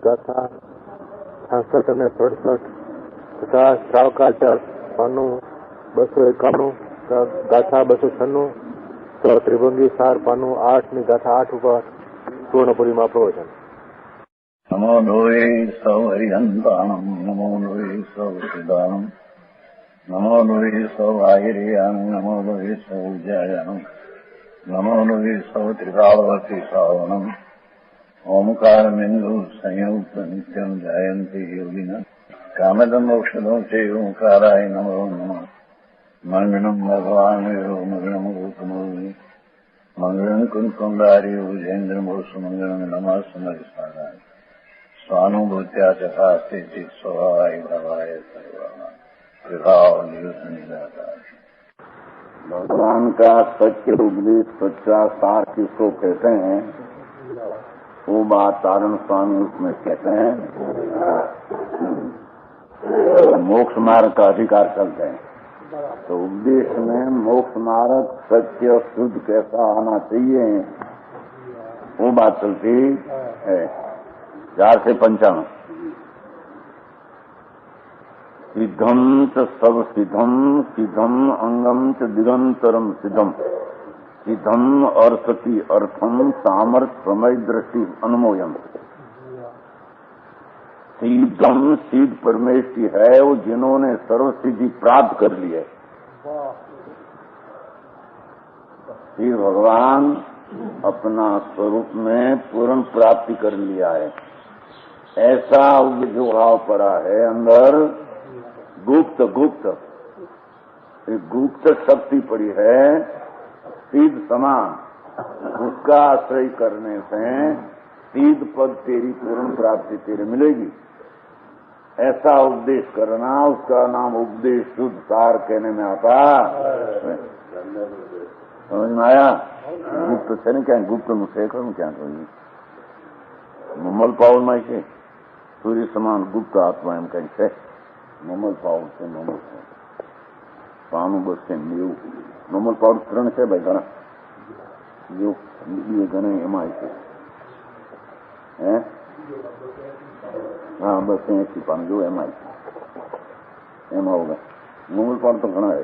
गाथा 66 અને 67, તથા શ્રાવકાચાર પાનું 251, ગાથા 296, તો ત્રિભંગી સાર પાનું 8 ની ગાથા 8 ઉપર પૂર્ણપુરીમાં પ્રવચન. નમો લોહે સૌ હરિહંતાણમ, નમો લોહે સૌ સિદ્ધાણમ, નમો લોહે સૌ આહિર્યાન, નમો લોહે સૌ જયાનમ, નમો લોહે સૌ ત્રિકાળવતી શ્રાવણમ, ઓમકાર બિંદુ સંયુક્ત નિત્યમ જાયંતી યોગિના કામદમ મોક્ષદો છે ઓંકારાય નમો નમઃ. મંગળમ ભગવાન મંગળમ ગોતમોહિ મંગળમ કુંકુંડારી ભુજેન્દ્રમોષ મંગળમ નમઃ સમયસારાય स्वानुभूत्या चकास्ते स्वभावाय भवाय सर्वः विभाव निदाता. भगवान का सत्य उपदेश सच्चा सार किसको कहते हैं, वो बात तारण स्वामी उसमें कहते हैं. मोक्ष मार्ग का अधिकार चलते हैं, तो उपदेश में मोक्ष मार्ग सत्य शुद्ध कैसा आना चाहिए वो बात चलती है. 4 से 55. सिद्धम च सब सिद्धम, सिद्धम अंगम च दिगंतरम सिद्धम, सिद्धम अर्थ की अर्थम सामर्थ्य समय दृष्टि अनुमोयम. सिद्धम सिद्ध परमेश की है वो जिन्होंने सर्व सिद्धि प्राप्त कर ली है. श्री भगवान अपना स्वरूप में पूर्ण प्राप्ति कर लिया है. ऐसा जो भाव पड़ा है अंदर गुप्त गुप्त गुप्त शक्ति पड़ी है सिद्ध समान, उसका आश्रय करने से सिद्ध पद तेरी पूर्ण प्राप्ति तेरे मिलेगी. ऐसा उपदेश करना, उसका नाम उपदेश शुद्ध सार कहने में आता. समझ में आया? गुप्त से नहीं क्या गुप्त मुझसे करूँ क्या करूँ ममल पावल माई से सूर्य समान गुप्त आत्मा एम कहीं से ममल पावल से ममल से पानु बस से नीव ममल पावल त्रण से भाई घना जो ये घने एम आई से हैं. हाँ बस ऐसी पानु जो एम आई से एम होगा. ममल पावल तो घना है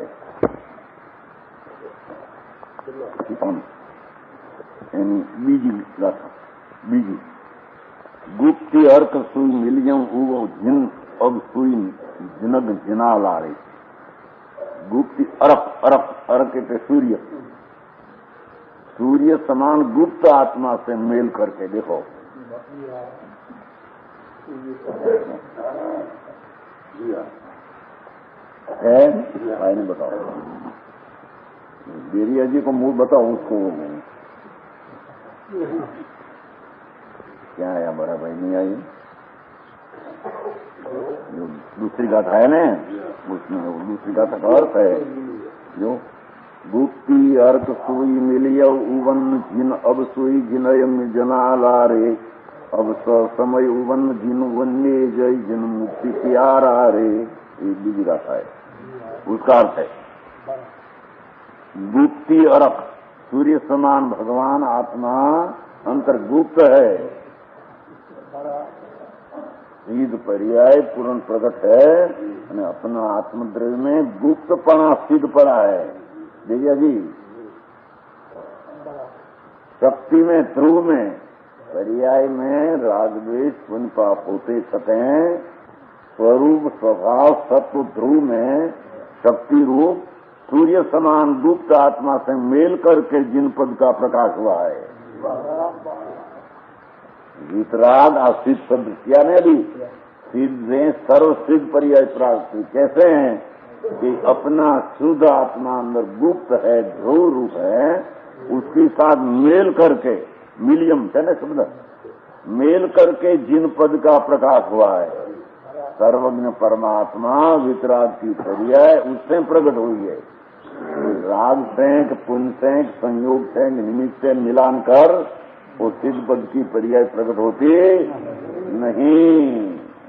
बीजी गाथा. बीजी गुप्ती अर्क सुई मिलियम वो जिन अब सुई जिनग जिना ला रही. गुप्ती अरक अरक अरक के सूर्य, सूर्य समान गुप्त आत्मा से मेल करके देखो. है भाई ने बताओ, बेरिया जी को मुंह बताओ उसको क्या आया बड़ा भाई नहीं आई. जो दूसरी गाथा है ना उसमें दूसरी गाथा का अर्थ है जो गुप्ती अर्थ सुई मिलिय उवन जिन अब सुई जिनयम जना लारे अब समय उवन जिन वन्य जय जिन मुक्ति प्यारा रे. एक दूसरी गाथा है, उसका अर्थ है गुप्ती अर्क सूर्य समान भगवान आत्मा अंतर्गुप्त है. सिद्ध पर्याय पूर्ण प्रकट है અને अपना आत्मद्रव्य में गुप्तपना सिद्ध पड़ा है. देखिए जी शक्ति में ध्रुव में पर्याय में राग द्वेष पुण्य पाप होते सतें स्वरूप स्वभाव सत्व ध्रुव में शक्ति रूप सूर्य समान गुप्त आत्मा से मेल करके जिन पद का प्रकाश हुआ है. वितराग आश्रित शब्द किया ने भी सिद्ध सर्व सिद्ध पर्याय प्राप्त. कैसे हैं कि अपना शुद्ध आत्मा अंदर गुप्त है, ध्रुव रूप है, उसके साथ मेल करके मिलियम है ना शब्द, मेल करके जिन पद का प्रकाश हुआ है. सर्वज्ञ परमात्मा वितराग की पर्याय उससे प्रकट हुई है. राग सेंक पुण्य सेंक संयोग सेंक निमित्त से मिलान कर वो सिद्ध पद की पर्याय प्रकट होती नहीं.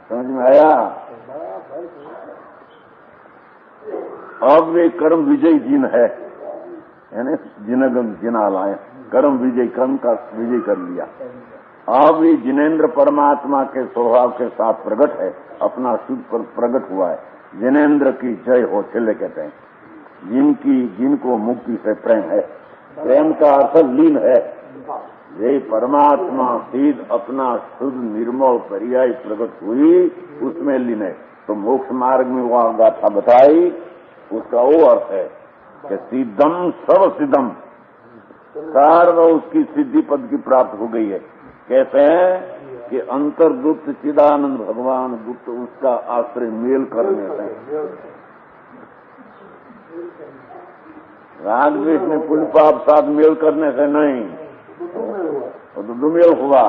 समझ में आया? अब वे कर्म विजय जिन है यानी जिनगम जिना लाए कर्म विजय, कर्म का विजय कर लिया. अब ये जिनेन्द्र परमात्मा के स्वभाव के साथ प्रकट है, अपना शुद्ध पर प्रकट हुआ है। जिनेन्द्र की जय हो, छिल्ले कहते हैं, जिनको मुक्ति से प्रेम है। प्रेम का अर्थ लीन है। ये परमात्मा सीध अपना शुद्ध निर्मल पर्याय प्रकट हुई, उसमें लीन है। तो मोक्ष मार्ग में वह गाथा बताई, उसका वो अर्थ है कि सिद्धम सर्व सिद्धम, सर्व उसकी सिद्धि पद की प्राप्त हो गई है। कहते हैं कि अंतर्गुप्त चिदानंद भगवान गुप्त उसका आश्रय मेल करने से, राग द्वेष में पुण्य पाप साथ मेल करने से नहीं, वो तो दुमेल हुआ।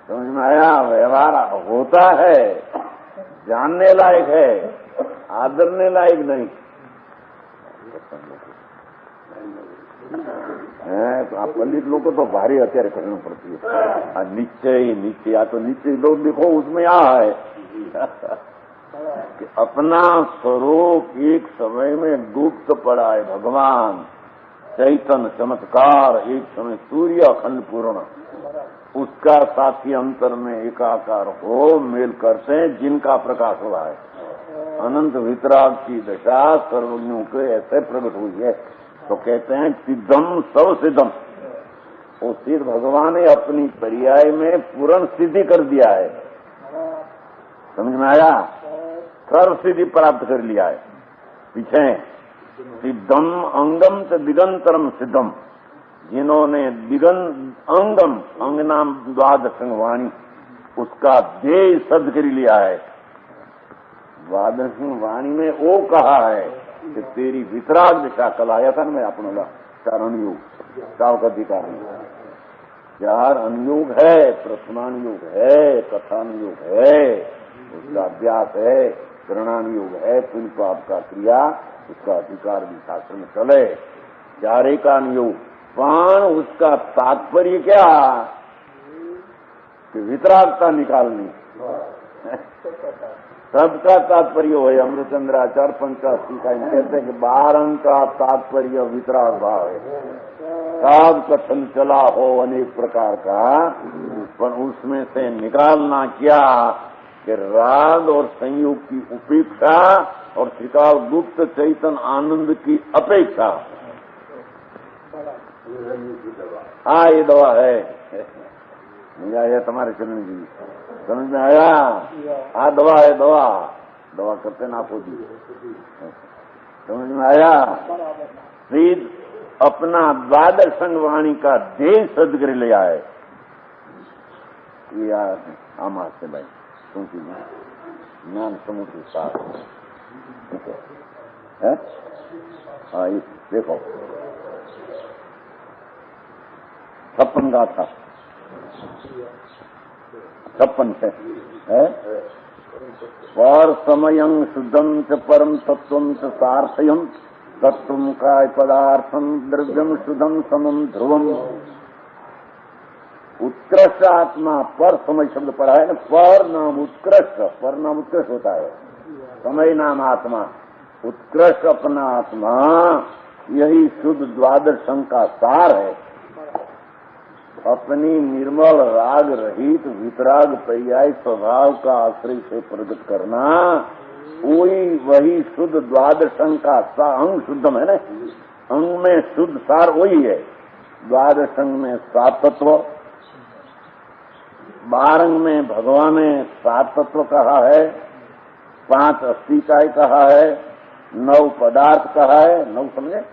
समझ में आया? व्यवहार होता है, जानने लायक है, आदरने लायक नहीं। तो आप पंडित लोग को तो भारी हत्यारे करनी पड़ती है। निश्चय या तो निश्चय लोग देखो उसमें है कि अपना स्वरूप एक समय में गुप्त पड़ा है। भगवान चैतन्य चमत्कार, एक समय सूर्य अखंड पूर्ण, उसका साथी अंतर में एकाकार हो मेल करते हैं, जिनका प्रकाश हुआ है। अनंत वितराग की दशा सर्वज्ञों के ऐसे प्रकट हुई है। तो कहते हैं सिद्धम सर्व सिद्धम, वो सिद्ध भगवान ने अपनी पर्याय में पूर्ण सिद्धि कर दिया है। समझ में आया? सर्व सिद्धि प्राप्त कर लिया है। पीछे सिद्धम अंगम च दिगंतरम सिद्धम, जिन्होंने अंगम, अंग नाम द्वादश वाणी, उसका देह सद कर लिया है। द्वादश वाणी में वो कहा है कि तेरी वितराग दिशा, कल आया था ना मैं अपना 4 अनुयोग, 4 का अधिकार है, 4 अनुयोग है, प्रथमानुयोग है, कथानुयोग है, उसका अभ्यास है, ग्रहणानुयोग है, पुण्य पाप का क्रिया, उसका अधिकार भी शास्त्र में चले। 4 का अनुयोग, पण उसका तात्पर्य क्या कि वितरागता निकालनी। सबका तात्पर्य हो, अमृतचंद्राचार्य 85 का कहते हैं कि 12 का तात्पर्य वितराग भाव है। सब कथन चला हो अनेक प्रकार का, पर उसमें से निकालना क्या कि राग और संयोग की उपेक्षा और त्रिकाल गुप्त चैतन्य आनंद की अपेक्षा। ये दवा है। नहीं आया तुम्हारे चरण जी? समझ में आया? दवा है, दवा करते ना आपको जी। समझ में आया? सीध अपना द्वादश संगवाणी का देह सद कर लिया है। आम से भाई क्योंकि ज्ञान समुद्र साथ है। देखो 56 गाथा, 56 है। पर समयं शुद्धं च परम तत्वं च सार्थयं, तत्वं काय पदार्थं द्रव्यं शुद्धं समम ध्रुवम। उत्कृष्ट आत्मा, पर समय शब्द पढ़ा है ना, पर नाम उत्कृष्ट, पर नाम उत्कृष्ट होता है, समय नाम आत्मा, उत्कृष्ट अपना आत्मा, यही शुद्ध द्वादश संघ का सार है। अपनी निर्मल राग रहित वितराग पर्याय स्वभाव का आश्रय से प्रकट करना, वही शुद्ध द्वादश संघ का अंग शुद्धम है ना। अंग में शुद्ध सार वही है। द्वादश संघ में 7 तत्व, 12 में भगवान ने 7 तत्व कहा है, 5 अस्थिकाय कहा है, 9 पदार्थ कहा है। 9 समझे?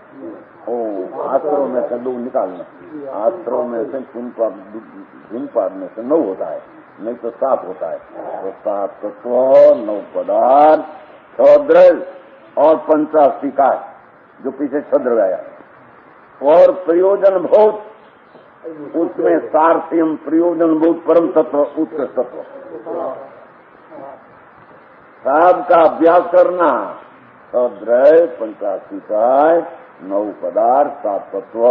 आश्रम में से 2 निकालना, आश्रम में से पुण्य पाप में से 9 होता है, नहीं तो 7 होता है। तो 7 तत्व, 9 पदार्थ, 6 द्रव्य और 5 अस्थिकाय, जो पीछे छद्र आया, और प्रयोजन बहुत, उसमें सार्थ्यम प्रयोजन बहुत परम तत्व, उत्कृष्ट तत्व, सबका अभ्यास करना। 6 द्रव्य, 5 अस्थिकाय, 9 पदार्थ, 7 तत्व।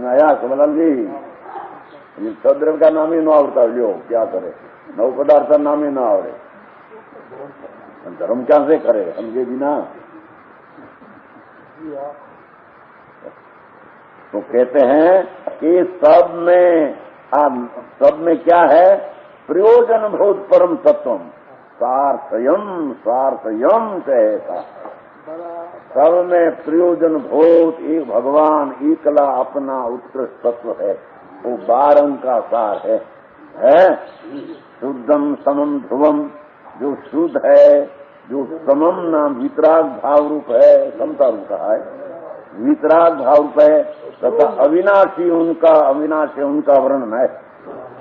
आया कमलाल जी? ये 6 द्रव्य का नाम ही न आवड़ता, लियो क्या करे, 9 पदार्थ का नाम ही न आवड़े, धर्म क्या से करे हम ये बिना। तो कहते हैं कि सब में क्या है? प्रयोजन भूत परम तत्व सार्थयम कहता। सब में प्रयोजन भूत एक भगवान एकला अपना उत्कृष्ट तत्व है, वो 12 अंक का सार है? शुद्धम समम ध्रुवम, जो शुद्ध है, जो समम नाम वितराग भाव रूप है, समता रूप का है, वितराग भाव रूप है, तथा अविनाशी उनका वर्णन है।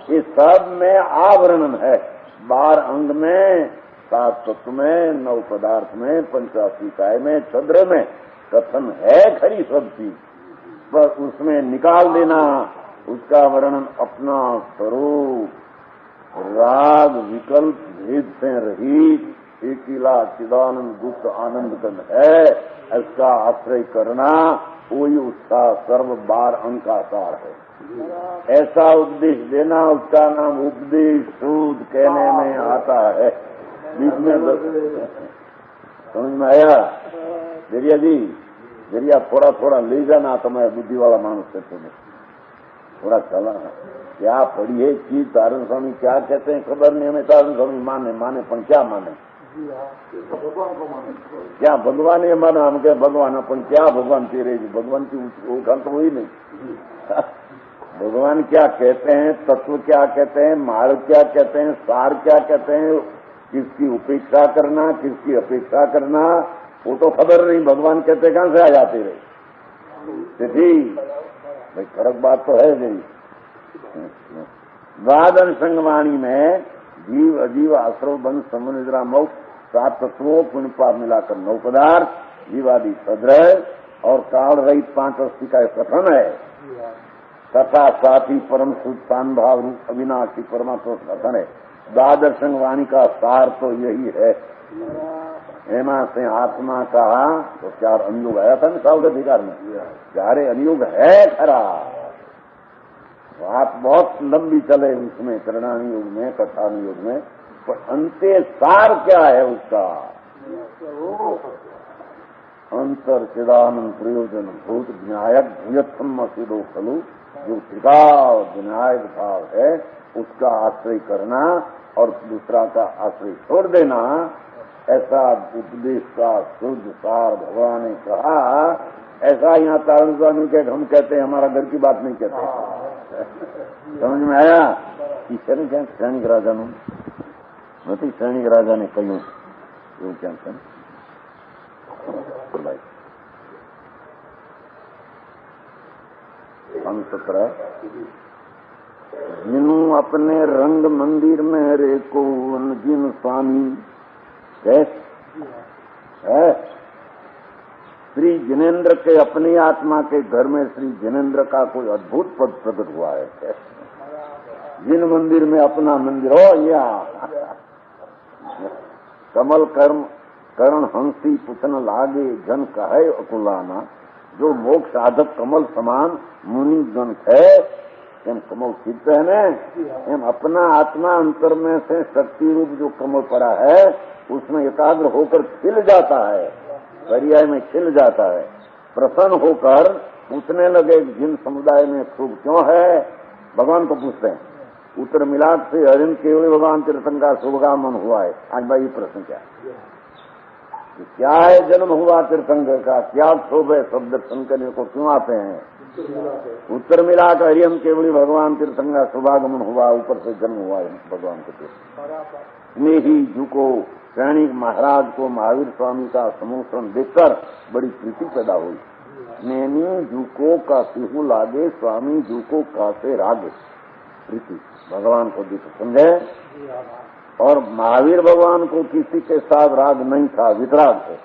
इस सब में आवरणन है, 12 अंग में, 7 तत्व में, 9 पदार्थ में, 85 काय में, छद्र में कथन है खरी सब चीज, पर उसमें निकाल देना उसका वर्णन अपना स्वरूप राग विकल्प भेद से रहित एकिला चिदानंद गुप्त आनंद कन है, इसका आश्रय करना वही उसका सर्व 12 अंक का सार है। ऐसा उपदेश देना, उसका नाम उपदेश सूद कहने में आता है। बीच में समझ में आया? दरिया जी, दरिया थोड़ा थोड़ा ले जाना, तो मैं बुद्धि वाला मानुष से तुम्हें थोड़ा चला क्या पढ़ी है चीज। तारण स्वामी क्या कहते हैं खबर नहीं हमें। तारण स्वामी माने पर क्या माने? क्या भगवान ये माना? हम क्या भगवान अपन क्या भगवान तेरे? भगवान की उठान तो हुई नहीं। भगवान क्या कहते हैं, तत्व क्या कहते हैं, मार्ग क्या कहते हैं, सार क्या कहते हैं, किसकी उपेक्षा करना, किसकी अपेक्षा करना, वो तो खबर नहीं। भगवान कहते कहां से आ जाते रहे ठीक भाई, फर्क बात तो है नहीं। द्वादश संगवाणी में जीव अजीव आश्रव बंध समन निद्रा मोक्ष 7 तत्वों पुण्य पाप मिलाकर 9 पदार्थ, जीवादि 15 और काल रहित 5 अस्थि का कथन है, तथा साथ ही परम शुद्ध शान भाव रूप अविनाशी परमात्मा कथन है। द्वादश संगवाणी का सार तो यही है। हेमा से आत्मा कहा तो 4 अनुयोग आया था ना साउथ अधिकार में, 4 अनुयोग है खरा। बात बहुत लंबी चले उसमें, करणानुयोग में, कथानुयोग में, पर अंते सार क्या है उसका? अंतर चिदानंद प्रयोजन भूत न्यायक भूयत्म सिदो खलु, जो टिकाव विनायक भाव है उसका आश्रय करना और दूसरा का आश्रय छोड़ देना, ऐसा उपदेश का शुद्ध सार भगवान ने कहा। ऐसा यहाँ तारण स्वामी के हम कहते हैं, हमारा घर की बात नहीं कहते। समझ में आया? ईश्वर ने क्या सैनिक राजा ने नहीं, सैनिक राजा ने कही એવું क्या हम 17 जिनु अपने रंग मंदिर में रेको जिन स्वामी है श्री जिनेन्द्र के अपनी आत्मा के घर में श्री जिनेन्द्र का कोई अद्भुत पद प्रकट हुआ है। जिन मंदिर में अपना मंदिर हो, या कमल करण हंसी पुछन लागे जन कहे अकुलाना, जो मोक्ष साधक कमल समान मुनि गण है, एम कमल सिद्ध है न, एम अपना आत्मा अंतर में से शक्ति रूप जो कमल पड़ा है उसमें एकाग्र होकर खिल जाता है, पर्याय में खिल जाता है। प्रसन्न होकर पूछने लगे जिन समुदाय में शुभ क्यों है, भगवान को पूछते हैं। उत्तर मिलाप से हरिन केवल भगवान तीर्थंकर शुभगामन हुआ है। आज भाई ये प्रश्न क्या है जन्म हुआ तीर्थंकर का, क्या शोभ है, सब दर्शन करने को क्यों आते हैं? उत्तर मिला कर हरियम केवली भगवान तीर्थंकर शुभागमन हुआ, ऊपर से जन्म हुआ है भगवान के। में ही झुको सैनिक महाराज को महावीर स्वामी का समूषण देखकर बड़ी प्रीति पैदा हुई। नैनी झुको का सिहू लागे, स्वामी झुको कासे रागे, प्रीति भगवान को दिख समझे। और महावीर भगवान को किसी के साथ राग नहीं था, वितराग थे।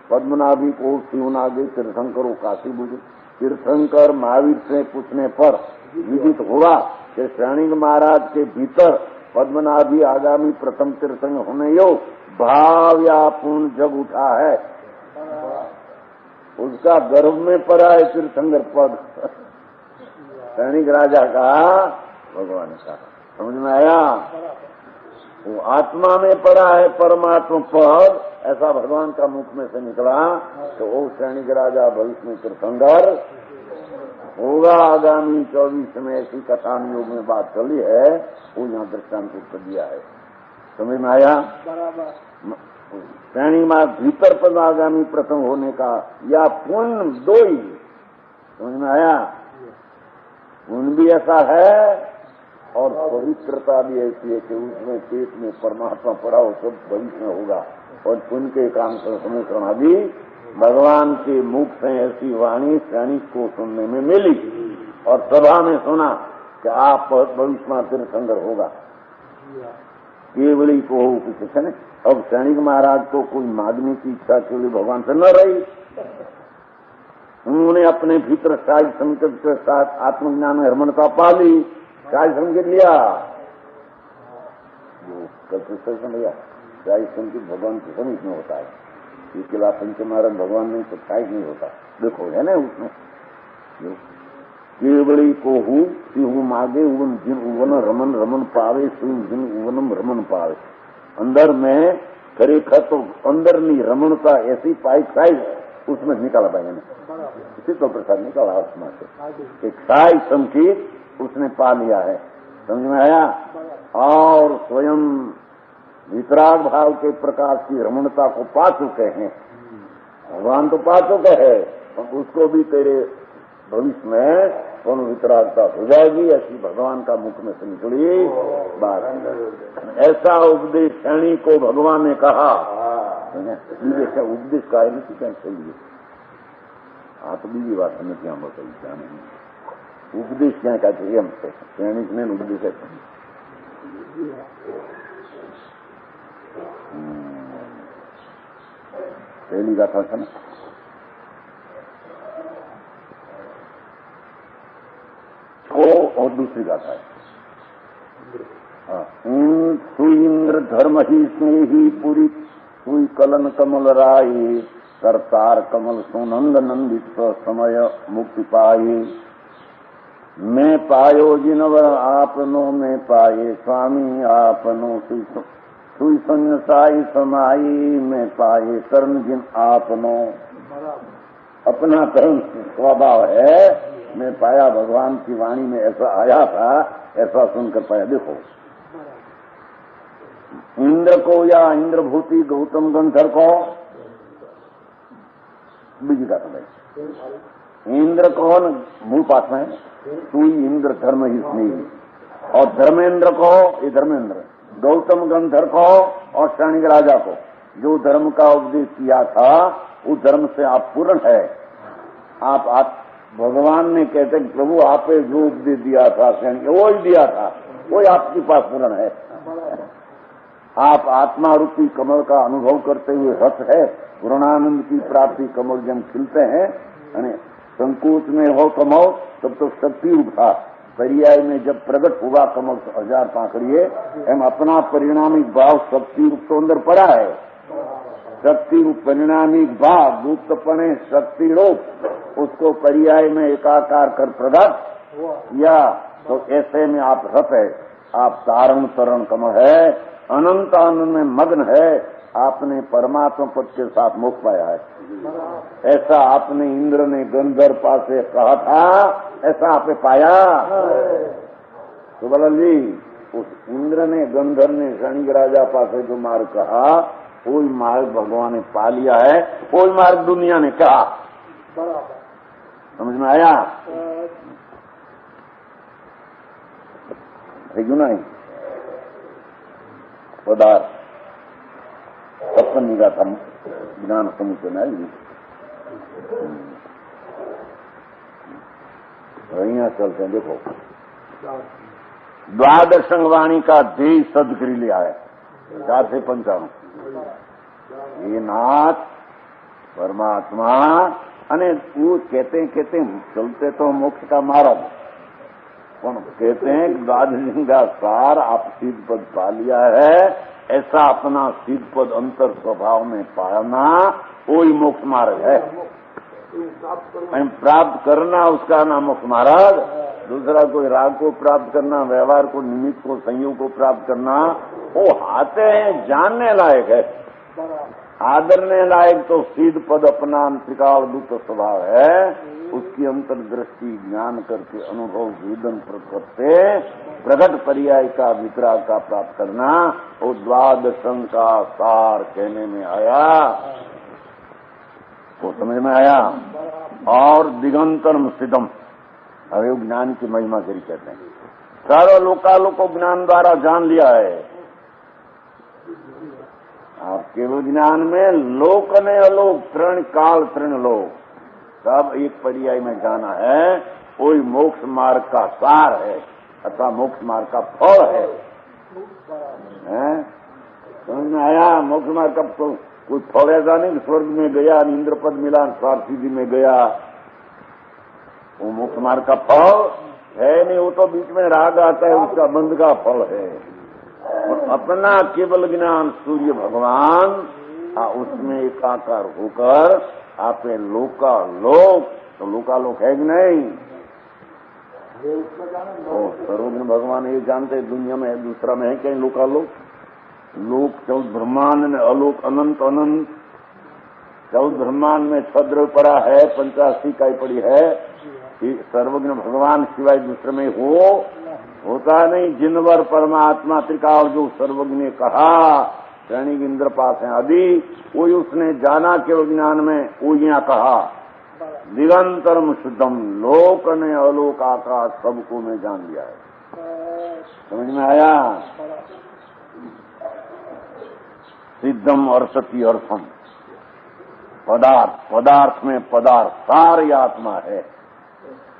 पद्मनाभी को शिवनागे, तीर्थंकर को काशी बुझे। तीर्थंकर महावीर से पूछने पर विदित हुआ कि श्रेणिक महाराज के भीतर पद्मनाभी आगामी प्रथम तीर्थंकर होने योग भाव या पूर्ण जग उठा है, उसका गर्भ में पड़ा है तीर्थंकर पद। श्रेणिक राजा का भगवान का समझ में आया? वो आत्मा में पड़ा है परमात्मा पद, ऐसा भगवान का मुख में से निकला। तो वो सैनिक राजा भविष्य में तीर्थंकर होगा आगामी 24 में ऐसी कथान योग में बात चली है, वो यहाँ दृष्टांत कर दिया है। समझ में आया? श्रेणी मार्ग भीतर पद आगामी प्रथम होने का या पुण्य दो ही। समझ में आया? पुण्य भी ऐसा है और पवित्रता भी ऐसी है कि उसमें पेट में परमात्मा पड़ा हो, सब भविष्य में होगा। और पुण्य के काम से समय भी भगवान के मुख से ऐसी वाणी सैनिक को सुनने में मिली और सभा में सुना कि आप भविष्य में तीर्थंकर होगा। केवली को कुछ है। अब सैनिक महाराज को कोई मांगने की इच्छा केवली भगवान से न रही, उन्होंने अपने भीतर साज संकट के साथ आत्मज्ञान हरमनता पा ली, साज संकेत लिया। जो कल समझा साज संकेत भगवान के समीप में होता है, ये किला पंचमारण भगवान में तो साज नहीं होता। देखो है ना उसमें केवली को हूँ मागे उवन जिन उवन रमन रमन पावे सुन जिन उवनम रमन पावे। अंदर में खरेखर तो अंदर नहीं रमणता ऐसी पाई साइज उसमें निकाला भाई ने, इसी तो प्रसाद निकाला आत्मा से एक साइज संकेत उसने पा लिया है। समझ में आया? और स्वयं वितराग भाव के प्रकाश की रमणता को पा चुके हैं, भगवान तो पा चुके हैं, उसको भी तेरे भविष्य में कौन वितरागता हो जाएगी, ऐसी भगवान का मुख में से निकली बात। ऐसा उपदेश श्रेणी को भगवान ने कहा। उपदेश का नहीं क्या चाहिए आप बीजी बात हमें क्या बताइए, क्या नहीं उपदेश क्या क्या चाहिए हमसे श्रेणी में उपदेश है। पहली गाथा था ना, और दूसरी गाथा है सुइंद्र धर्म ही स्नेही पूरी सुई कलन कमल राई करतार कमल सोनंद नंदित समय मुक्ति पाई। मैं पायो जिनवर आपनो मैं पाए स्वामी आपनो सुई संग साई समाई मैं पाए कर्म जिन आपनो। अपना कर्म स्वभाव है, मैं पाया भगवान की वाणी में ऐसा आया था, ऐसा सुनकर पाया। देखो इंद्र को या इंद्रभूति गौतम गंधर को बीजी का समय इंद्र कौन मूल पाठ में है, तू इंद्र धर्म ही स्नेही। और धर्मेंद्र को ये धर्मेंद्र गौतम गंधर को और श्रेणी राजा को जो धर्म का उपदेश किया था उस धर्म से आप पूर्ण है। आप भगवान ने कहते प्रभु आपे जो उपदेश दिया था वो ही दिया था, वही आपके पास पूर्ण है। आप आत्मा रूपी कमल का अनुभव करते हुए रस है, पूर्णानंद की प्राप्ति कमल जब खिलते हैं, संकोच में हो कमल तब तो शक्ति रूप था, पर्याय में जब प्रकट हुआ कमल 1000 पाखड़िए एम अपना परिणामिक भाव शक्ति रूप तो अंदर पड़ा है। शक्ति रूप परिणामिक भाव गुप्तपने शक्ति रूप उसको पर्याय में एकाकार कर प्रकट या तो ऐसे में आप रत है, आप तारण तरण कमल है, अनंत आनंद में मग्न है, आपने परमात्मा पद के साथ मोक्ष पाया है। ऐसा आपने इंद्र ने गंधर्व पासे कहा था, ऐसा आपने पाया। सुबलाल जी उस इंद्र ने गंधर्व ने शनिक राजा पासे जो मार्ग कहा कोई मार्ग भगवान ने पा लिया है, कोई मार्ग दुनिया ने कहा। समझ में आया? है क्यों नहीं पदार्थ सपन का ज्ञान समुचे नहीं यहाँ चलते हैं। देखो द्वादश वाणी का देह सद कर लिया है 4 से 55 ये नाथ परमात्मा अने वो कहते चलते तो मोक्ष का मार्ग कौन कहते हैं द्वादश का सार आप सिद्ध पद पा लिया है, ऐसा अपना सिद्ध पद अंतर स्वभाव में पाना वही मोक्ष मार्ग है। प्राप्त करना उसका नाम मोक्ष मार्ग, दूसरा कोई राग को प्राप्त करना, व्यवहार को निमित्त को संयोग को प्राप्त करना वो आते हैं जानने लायक है। आदरने लायक तो सीध पद अपना त्रिकालदूत स्वभाव है, उसकी अंतर्दृष्टि ज्ञान करके अनुभव वेदन करते प्रगट पर्याय का वितराग का प्राप्त करना, वो द्वादशं का सार कहने में आया, वो समझ में आया। और दिगंतरम सिद्धम, अरे ज्ञान की महिमा करी कहते हैं, सर्व लोकालोक को ज्ञान द्वारा जान लिया है। आप केवल ज्ञान में लोक ने अलोक, तृण काल तृण लोक सब एक पर्याय में जाना है, कोई मोक्ष मार्ग का सार है अथवा मोक्ष मार्ग का फल है। समझ में आया? मोक्ष मार्ग का तो कोई फल ऐसा नहीं कि स्वर्ग में गया, इंद्र पद मिला, स्वार्थसिद्धि में गया, वो मोक्ष मार्ग का फल है नहीं। वो तो बीच में राग आता है, उसका बंध का फल है। और अपना केवल ज्ञान सूर्य भगवान उसमें एकाकार होकर आपे लोकालोक, तो लोकालोक है कि नहीं? सर्वज्ञ भगवान ये जानते दुनिया में है, दूसरा में है कहीं लोकालोक? लोक 14 ब्रह्मांड में, अलोक अनंत अनंत 14 ब्रह्मांड में 6 द्रव्य पड़ा है, 85 इकाई पड़ी है। सर्वज्ञ भगवान सिवाय दूसरे में होता नहीं। जिनवर परमात्मा त्रिकाल जो सर्वज्ञ ने कहा, दैनिक इंद्र पास है आदि, वही उसने जाना केवल ज्ञान में, वो यहाँ कहा दिगंतरम शुद्धम, लोक ने अलोक आकाश सबको मैं जान लिया है। समझ में आया? सिद्धम और सती अर्थम, पदार्थ, पदार्थ में पदार्थ सारी आत्मा है।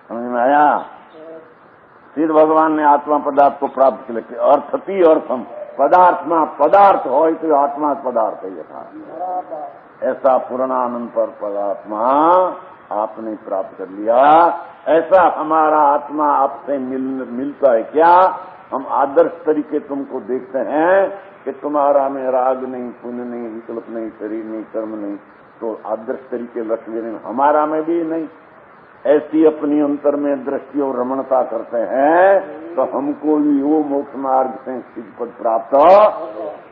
समझ में आया? सिद्ध भगवान ने आत्मा पदार्थ को प्राप्त किया। अर्थती अर्थम, पदार्थ में पदार्थ हो तो आत्मा पदार्थ है यथा, ऐसा पूर्णानंद पर पदात्मा आपने प्राप्त कर लिया। ऐसा हमारा आत्मा आपसे मिलता है क्या? हम आदर्श तरीके तुमको देखते हैं कि तुम्हारा में राग नहीं, पुण्य नहीं, विकल्प नहीं, शरीर नहीं, कर्म नहीं, तो आदर्श तरीके लक्ष्य नहीं, हमारा में भी नहीं। ऐसी अपनी अंतर में दृष्टि और रमणता करते हैं तो हमको भी वो मोक्ष मार्ग से सिद्ध पद प्राप्त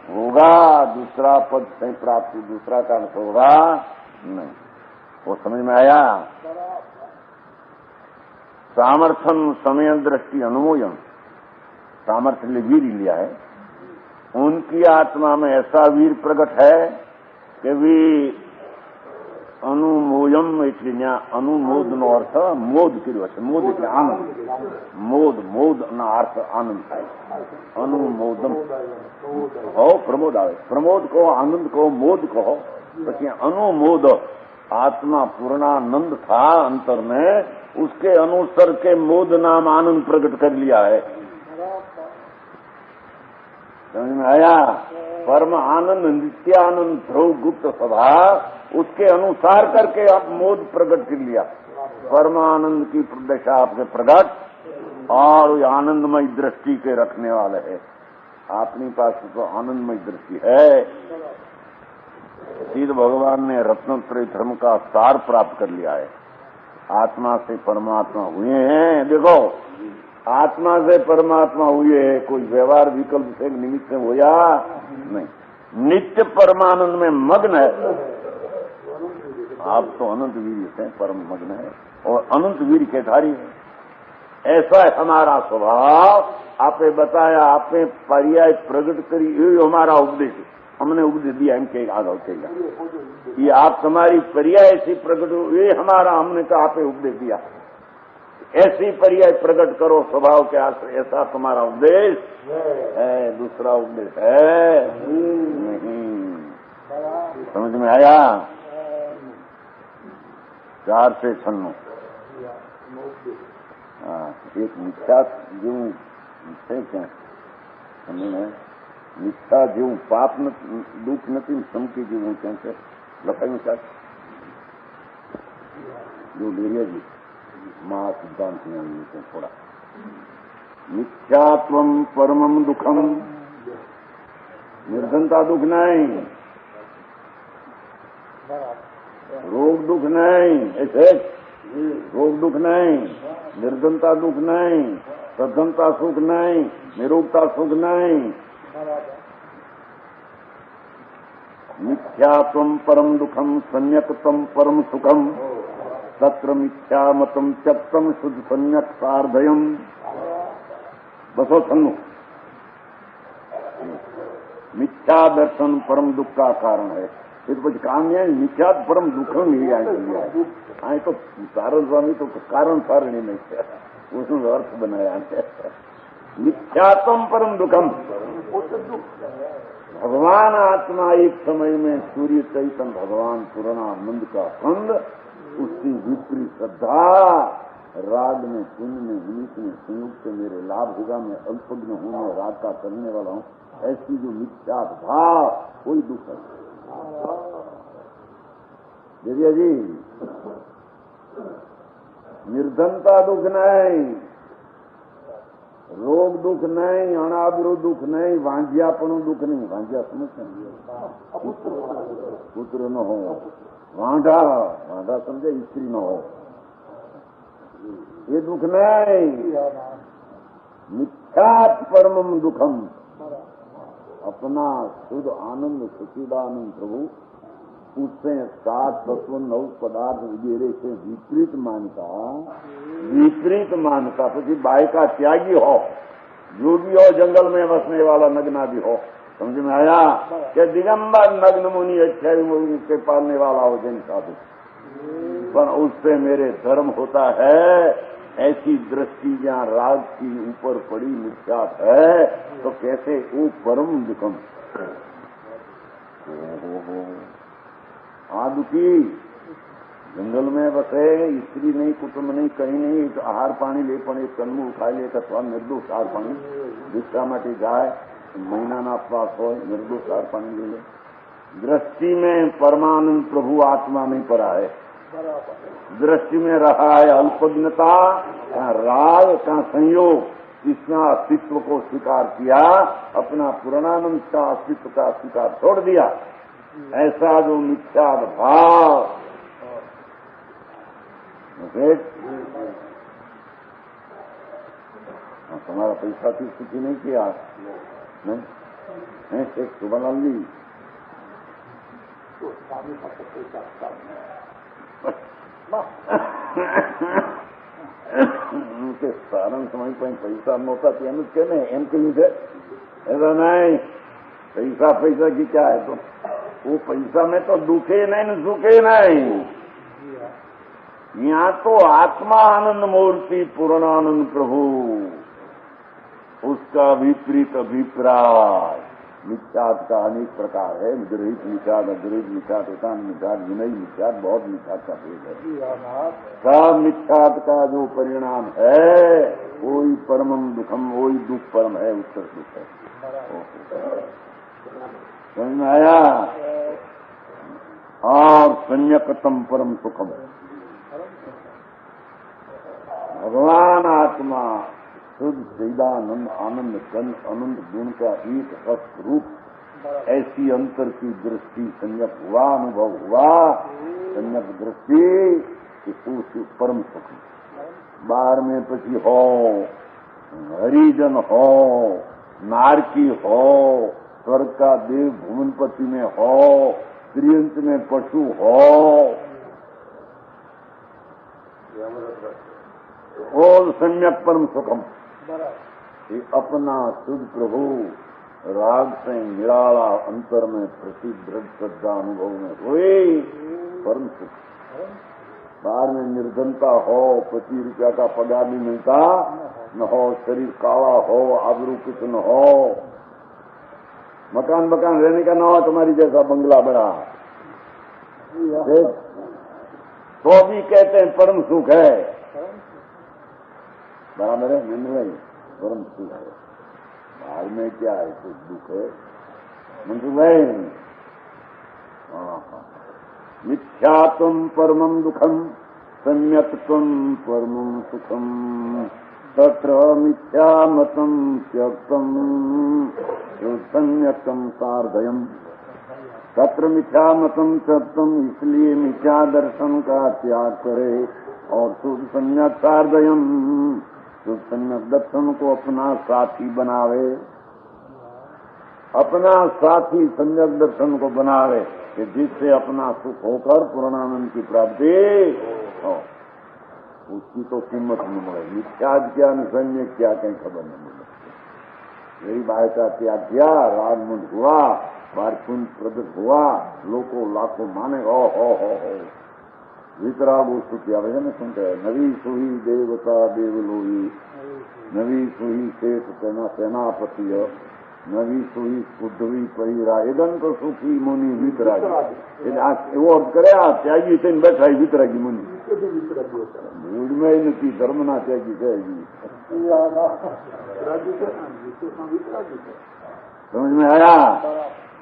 होगा, दूसरा पद से प्राप्त दूसरा का होगा नहीं। वो समझ में आया? सामर्थ्यम समय दृष्टि अनुमोयन, सामर्थ्य लिए वीर लिया है। उनकी आत्मा में ऐसा वीर प्रकट है कि वी अनुमोयम, એટલે अनुमोदનો अर्थ मोद કર્યો છે। मोद એટલે આનંદ, मोद, मोद ના અર્થ આનંદ થાય। अनुमोदम हो, प्रमोद આવે, प्रमोद कहो, आनंद कहो, मोद कहो, પછી अनुमोद, आत्मा पूर्णानंद था अंतर में, उसके अनुसर के मोद नाम आनंद प्रकट कर लिया है। समझ में आया? परम आनंद, नित्यानंद, ध्रुव गुप्त स्वभाव, उसके अनुसार करके आप मोद प्रकट कर लिया। परमानंद की दशा आपके प्रकट और आनंदमय दृष्टि के रखने वाले है। अपने पास तो आनंदमय दृष्टि है। सीध भगवान ने रत्नत्रय धर्म का सार प्राप्त कर लिया है। आत्मा से परमात्मा हुए हैं। देखो, आत्मा से परमात्मा हुए हैं, कोई व्यवहार विकल्प से निमित्त से होया नहीं, नित्य परमानंद में मग्न है। आप तो अनंत वीर से परम मग्न है और अनंत वीर के धारी है। ऐसा है हमारा स्वभाव। आपने बताया, आपने पर्याय प्रकट करी, ये हमारा उपदेश, हमने उपदेश दिया, हम कहेगा आगे कहेगा ये आप तुम्हारी पर्याय ऐसी प्रकट हो, ये हमारा हमने कहा आपने उपदेश दिया, ऐसी पर्याय प्रकट करो स्वभाव के आश्रय, ऐसा तुम्हारा उपदेश है। दूसरा उपदेश है नहीं। समझ में आया? 4 से 96। एक मिथ्या जीव છે ક્યાં તમને મિથ્યા જેવું પાપ દુઃખ નથી, સમકી જેવું ક્યાં છે લખાયું સાહેબ? જો ડેરિયાજી મા સિદ્ધાંત થોડા મિથ્યાત્વમ પરમમ દુઃખમ, निर्धनता दुख नहीं, रोग दुख नहीं, ऐसे रोग दुख नहीं, निर्धनता दुख नहीं, सद्धनता सुख नहीं, निरोगता सुख नहीं। मिथ्यात्वं परम दुखम सम्यक्तम परम सुखम तत्र मिथ्यामतम त्यक्तम शुद्ध सम्यक सार्धयम। बसो सन्नु। मिथ्या दर्शन परम दुख का कारण है। ये तो कुछ काम नहीं है। मिथ्या परम दुख नहीं आए तो कारण स्वामी तो कारण सारणी नहीं है, उसने अर्थ बनाया है। मिथ्यात्म परम दुखम। भगवान आत्मा एक समय में सूर्य चैतन्य भगवान पूर्णानंद का संग, उसकी विपरीत श्रद्धा, राग में पुण्य में विनीत में संयुक्त मेरे लाभ होगा, मैं अल्पज्ञ हूं, मैं राग का करने वाला हूं, ऐसी जो मिथ्या भाव कोई दुख है। जरिया जी निर्धनता दुख नहीं, रोग दुख नहीं, अनादरो दुख नहीं, वांझियापणु दुख नहीं। वांझिया समझते पुत्र न हो, वांधा समझे स्त्री न हो, ये दुख नहीं। मिथ्यात् परमम दुखम। अपना शुद्ध आनंद सच्चिदानंद प्रभु उससे सात तत्व नौ पदार्थ वगैरह से विपरीत मानता तो बाई का त्यागी हो, जो भी हो, जंगल में बसने वाला नग्ना भी हो, समझ में आया? कि दिगंबर नग्न मुनि अच्छे के पालने वाला हो जैन साधु, पर उससे मेरे धर्म होता है। ऐसी दृष्टि जहाँ राग की ऊपर पड़ी मिथ्या है तो कैसे वो परम दुखम। दुखी जंगल में बसे, स्त्री नहीं, कुटुंब नहीं, कहीं नहीं, तो आहार पानी ले पड़े, कन्मू उठा ले अथवा निर्दोष आहार पानी भिक्षा माटी जाए, महीना ना पास हो, निर्दोष आहार पानी ले ले। दृष्टि में परमानंद प्रभु आत्मा नहीं पड़ा है, दृष्टि में रहा है अल्पज्ञता का राग का संयोग, इसका अस्तित्व को स्वीकार किया, अपना पूर्णानंद का अस्तित्व का स्वीकार छोड़ दिया। ऐसा जो मिथ्या भाव तुम्हारा पैसा की स्थिति नहीं किया, नहीं एक सुबह ली उनके सारण समय पर पैसा नहोता एम के नहीं, एम कहीं से ऐसा नहीं। पैसा की क्या है, तो वो पैसा में तो दुखे नहीं न सुखे नहीं। यहाँ तो आत्मा आनंद मूर्ति पूर्णानंद प्रभु, उसका विपरीत अभिप्राय। मिथ्यात का अनेक प्रकार है, गृहित मिथ्यात, अगृहित मिथ्यात, एकांत मिथ्यात, विनयी मिथ्यात, बहुत मिथ्यात का भेद है। सब मिथ्यात का जो परिणाम है वही परमम दुखम, वही दुख परम है, उत्तर दुख है। समझ में आया? और सम्यकतम परम सुखम। भगवान आत्मा शुद्ध सच्चिदानंद आनंद कंद अनंत गुण का एक रस रूप, ऐसी अंतर की दृष्टि सम्यक हुआ, अनुभव हुआ, सम्यक दृष्टि कि परम सुख। बाहर में पति हो, हरिजन हो, नारकी हो, स्वर्ग का देव भुवनपति में हो, त्रियंत में पशु हो, और सम्यक परम सुखम। अपना शुद्ध प्रभु राग से निराला अंतर में प्रति दृढ़ श्रद्धा अनुभव में हुए परम सुख। बाहर में निर्धनता हो, 25 रुपया का पगार भी मिलता न हो, शरीर काला हो, आबरू कुछ न हो, मकान रहने का न हो, तुम्हारी जैसा बंगला बड़ा, तो भी कहते हैं परम सुख है। बराबर है, नहीं परम सुख है। बाहर में क्या है, कुछ दुख है, मंजूर भाई। मिथ्यात्वं परमं दुखम सम्यक्त्वं परमं सुखम तत्र मिथ्यामतं त्यक्तं सम्यक्तं सार्धयम्। तत्र मिथ्यामतं त्यक्तं, इसलिए मिथ्या दर्शन का त्याग करे और शुद्ध सम्यक सार्धयम्, शुद्ध सम्यक दर्शन को अपना साथी बनावे, अपना साथी सम्यक दर्शन को बनावे। कि जिससे अपना सुख होकर पूर्णानंद की प्राप्ति हो, उसकी तो कीमत नहीं मिले। मिथ्या ज्ञान संजय क्या कहीं खबर नहीं मिले। यही बात का त्याग किया, रागमुंड हुआ, बारकुंड प्रगट हुआ, लोगों लाखों माने हो वितराग स्तुति आवे ने सुनते हैं। नवी सुही देवता देवलोही, नवी सुही शेष सेनापति, नवी सुही उद्धवी परिरा एदन तो सुखी मुनि वितरागी। एवो अर्थ करे आ त्यागी थઈને बैठा वितरागी मुनि भीड़ में नहीं धर्मना त्यागी कहेगी। समझ में आया?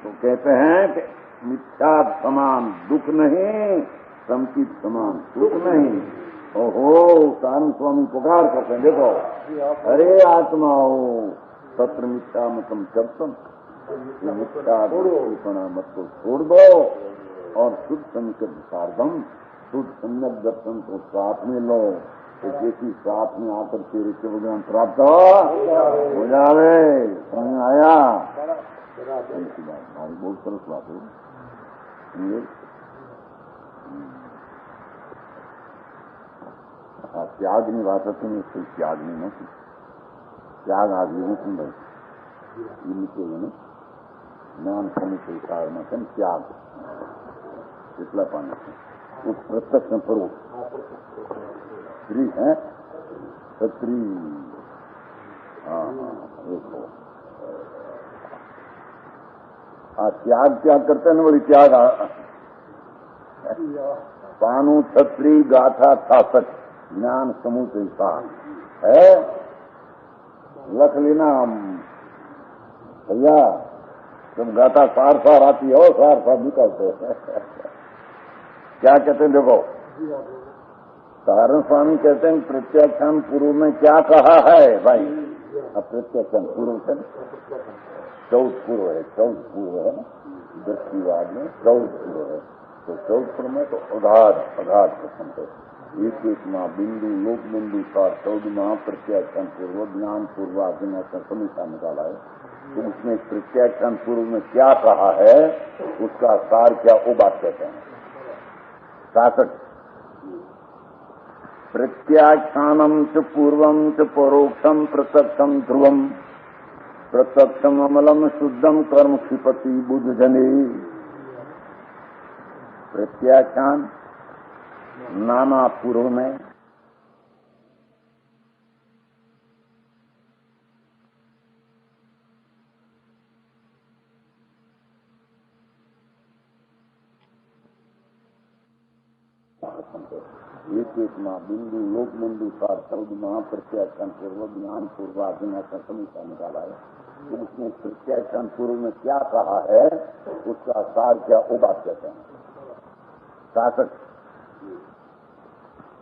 तो कहते हैं कि मिथ्या समान दुख नहीं, संकित समान सुख नहीं। ओहो सारंग स्वामी पुकार करते हैं, देखो अरे आत्माओ सत्र मिथ्या मतम चरतम, ये मिथ्या दृष्टिपना मत को छोड़ दो और शुद्ध संकट सार्धम, शुद्ध सम्यक दर्शन को साथ में लो, तो जैसी साथ में आकर तेरे के ज्ञान प्राप्त हो जावे। समझ में आया? ऐसी बात हमारी बहुत सरस बात हो। त्यागની વાત હતી ને, કોઈ ત્યાગની નથી. ત્યાગ આગળ નથી ભાઈ, એ નીકળ્યું જ્ઞાન સમિતિ કાળમાં છે ને ત્યાગ કેટલા પાને છે. પ્રત્યક્ષ ફરવું સ્ત્રી હે છત્રી, હા देखो આ ત્યાગ ત્યાગ કરતા ને વળી ત્યાગ पानु छत्री गाथा शासक ज्ञान समूह सार है। लख लेना भैया, जब गाथा सार सार आती हो सार सार निकलते क्या कहते हैं? देखो सारण स्वामी कहते हैं प्रत्याख्यान पूर्व में क्या कहा है भाई? अब प्रत्याख्यान पूर्व से 14 पूर्व है, 14 पूर्व है ना, दृष्टिवाद में 14 पूर्व है। तो 14 में तो अगाध अगाध प्रसंग है। एक एक माह बिंदु लोक बिंदु का 14 माह प्रत्याख्यान पूर्व ज्ञान पूर्वाधीन समीक्षा निकाला है। तो उसमें प्रत्याख्यान पूर्व में क्या कहा है, उसका सार क्या, वो बात कहते हैं। 66 प्रत्याख्यानम च पूर्वम च परोक्षम प्रत्यक्षम ध्रुवम, प्रत्यक्षम अमलम शुद्धम कर्म क्षिपति बुद्ध जने। प्रत्याख्यान नाना पूर्व में एक एक माह बिंदु लोक बिंदु सार 14 माह प्रत्याख्यान पूर्व ज्ञान पूर्वाधीन समीक्षा निकाला है। तो उसमें प्रत्याख्यान पूर्व में क्या कहा है, उसका सार क्या, वो बात कहते हैं। 66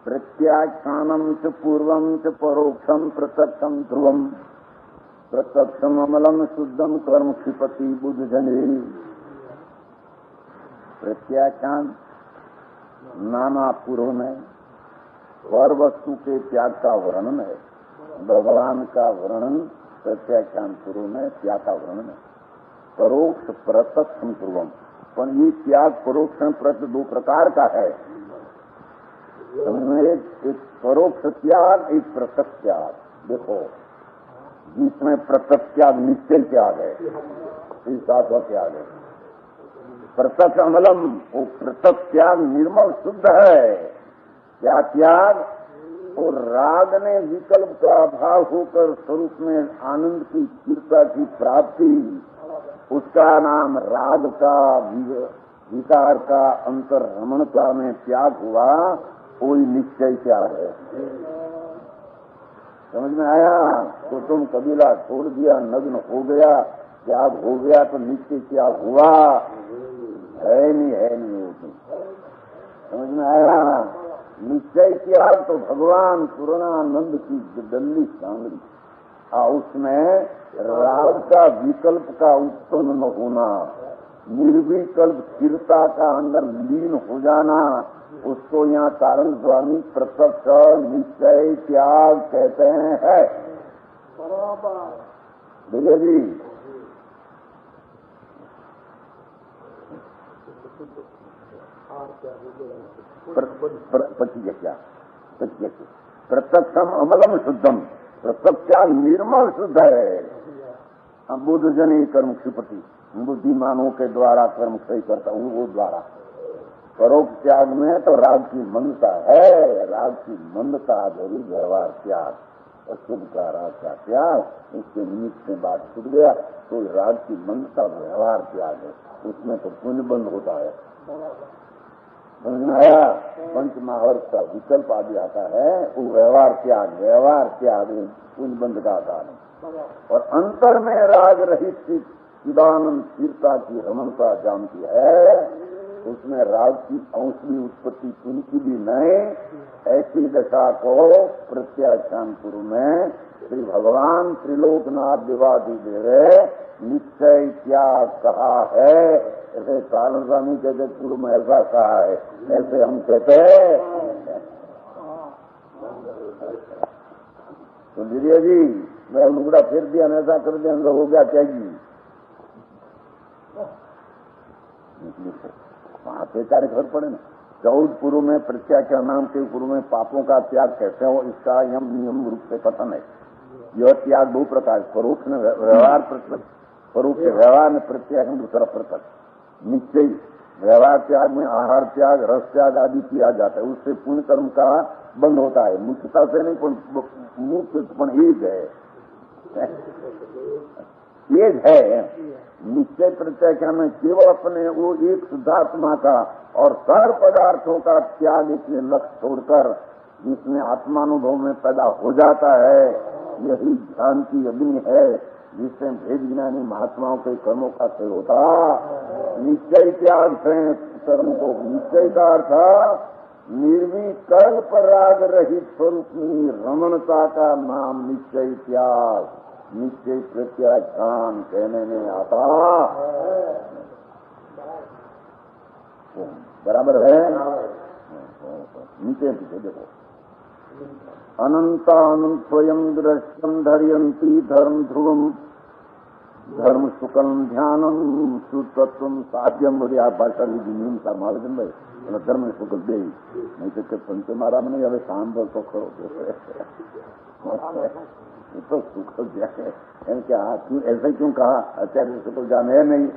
प्रत्याख्यानम च पूर्वम च परोक्षम प्रत्यक्षम ध्रुवम, प्रत्यक्षम अमलम शुद्धम कर्म क्षिपति बुद्ध जने। प्रत्याख्यान नाना पूर्व में पर वस्तु के त्याग का वर्णन है। भगवान का वर्णन प्रत्याख्यान पूर्व में त्याग का वर्णन है। परोक्ष प्रत्यक्ष पूर्वम, पर ये त्याग परोक्ष प्रत्यक्ष दो प्रकार का है। एक परोक्ष त्याग, एक प्रत्यक्ष त्याग। देखो जिसमें प्रत्यक्ष त्याग निश्चय त्याग है, इस शाश्वत त्याग है। प्रत्यक्ष अमलम, वो प्रत्यक्ष त्याग निर्मल शुद्ध है। क्या त्याग? और राग ने विकल्प का अभाव होकर स्वरूप में आनंद की स्थिरता की प्राप्ति, उसका नाम राग का विकार का अंतर रमणता में त्याग हुआ, कोई निश्चय त्याग है। समझ में आया? तो तुम कबीला छोड़ दिया, नग्न हो गया, त्याग हो गया, तो निश्चय त्याग हुआ है नहीं वो तुम। समझ में आया? निश्चय त्याग तो भगवान पूर्णानंद की दल्ली सांगरी, उसमें राग का विकल्प का उत्पन्न न होना, निर्विकल्प स्थिरता का अंदर लीन हो जाना, उसको यहाँ कारण स्वामी प्रत्यक्ष निश्चय त्याग कहते हैं। भैया जी प्रत्यक्षम अमलम शुद्धम, प्रत्यक्ष निर्मल शुद्ध है। हम बुद्ध जन कर्म क्षिपति, बुद्धिमानों के द्वारा कर्म सही करता हूँ, वो द्वारा। परोक्ष त्याग में तो राग की मंदता है, राग की मंदता जरूर व्यवहार त्याग, अशुभ का राग का त्याग, उसके निमित्त में बात छूट गया तो राग की मंदता व्यवहार त्याग है, उसमें तो पुण्य बंद होता है। समझ में आया? पंच महावर्त का विकल्प आदि आता है, वो व्यवहार त्याग पुण्य बंद का आकार है। और अंतर में राग रहित चिदानंद स्थिरता की रमणता जानती है, उसमें राग की अंशली उत्पत्ति उनकी भी नहीं। ऐसी दशा को प्रत्याख्यानपुर में श्री भगवान त्रिलोकनाथ विवादी देवे निश्चय त्याग कहा है। ऐसे कालन स्वामी कहते पूर्व में ऐसा कहा है, ऐसे हम कहते हैं। तो लीजिए जी, मैं लुगड़ा फिर दिया, ऐसा कर दिया, हो गया क्या जी? वहां पे कार्य घर पड़े ना। 14 पूर्व में प्रत्याख्या नाम के पूर्व में पापों का त्याग कैसे हो, इसका यम नियम रूप से कथन है। यह त्याग दो प्रकार, परोक्ष में व्यवहार, परोक्ष व्यवहार में प्रत्याग, दूसरा प्रत्यक्ष। निश्चय व्यवहार त्याग में आहार त्याग, रस त्याग आदि किया जाता है, उससे पुण्य कर्म का बंद होता है। मुख्यता से नहीं, पर मुख्य एक है निश्चय प्रत्याख्या में केवल अपने वो एक शुद्धात्मा का और सर्व पदार्थों का त्याग इसलिए लक्ष्य छोड़कर जिसमें आत्मानुभव में पैदा हो जाता है, यही ध्यान की अग्नि है जिससे भेद ज्ञानी महात्माओं के कर्मों का क्षय होता। निश्चय त्याग से कर्म को, निश्चय का अर्थ निर्विकल्प राग रहित स्वरूप में रमणता का नाम निश्चय त्याग, निश्चय प्रत्याख्यान कहने में आता। बराबर है? नीचे पीछे देखो। अनंतानंत स्वयं दृष्टम धरियंती धर्म ध्रुवम धर्म सुकलम ध्यानम सुतत्वम साध्यम बोलिए। आप भाषा लीजिए, नीम का महाराजन भाई धर्म सुकल दे, नहीं तो पंच मारा मैंने अभी शाम भर तो करो तो सुखल जाए क्या? ऐसे क्यों कहा? आचार्य सुखल जान है नहीं,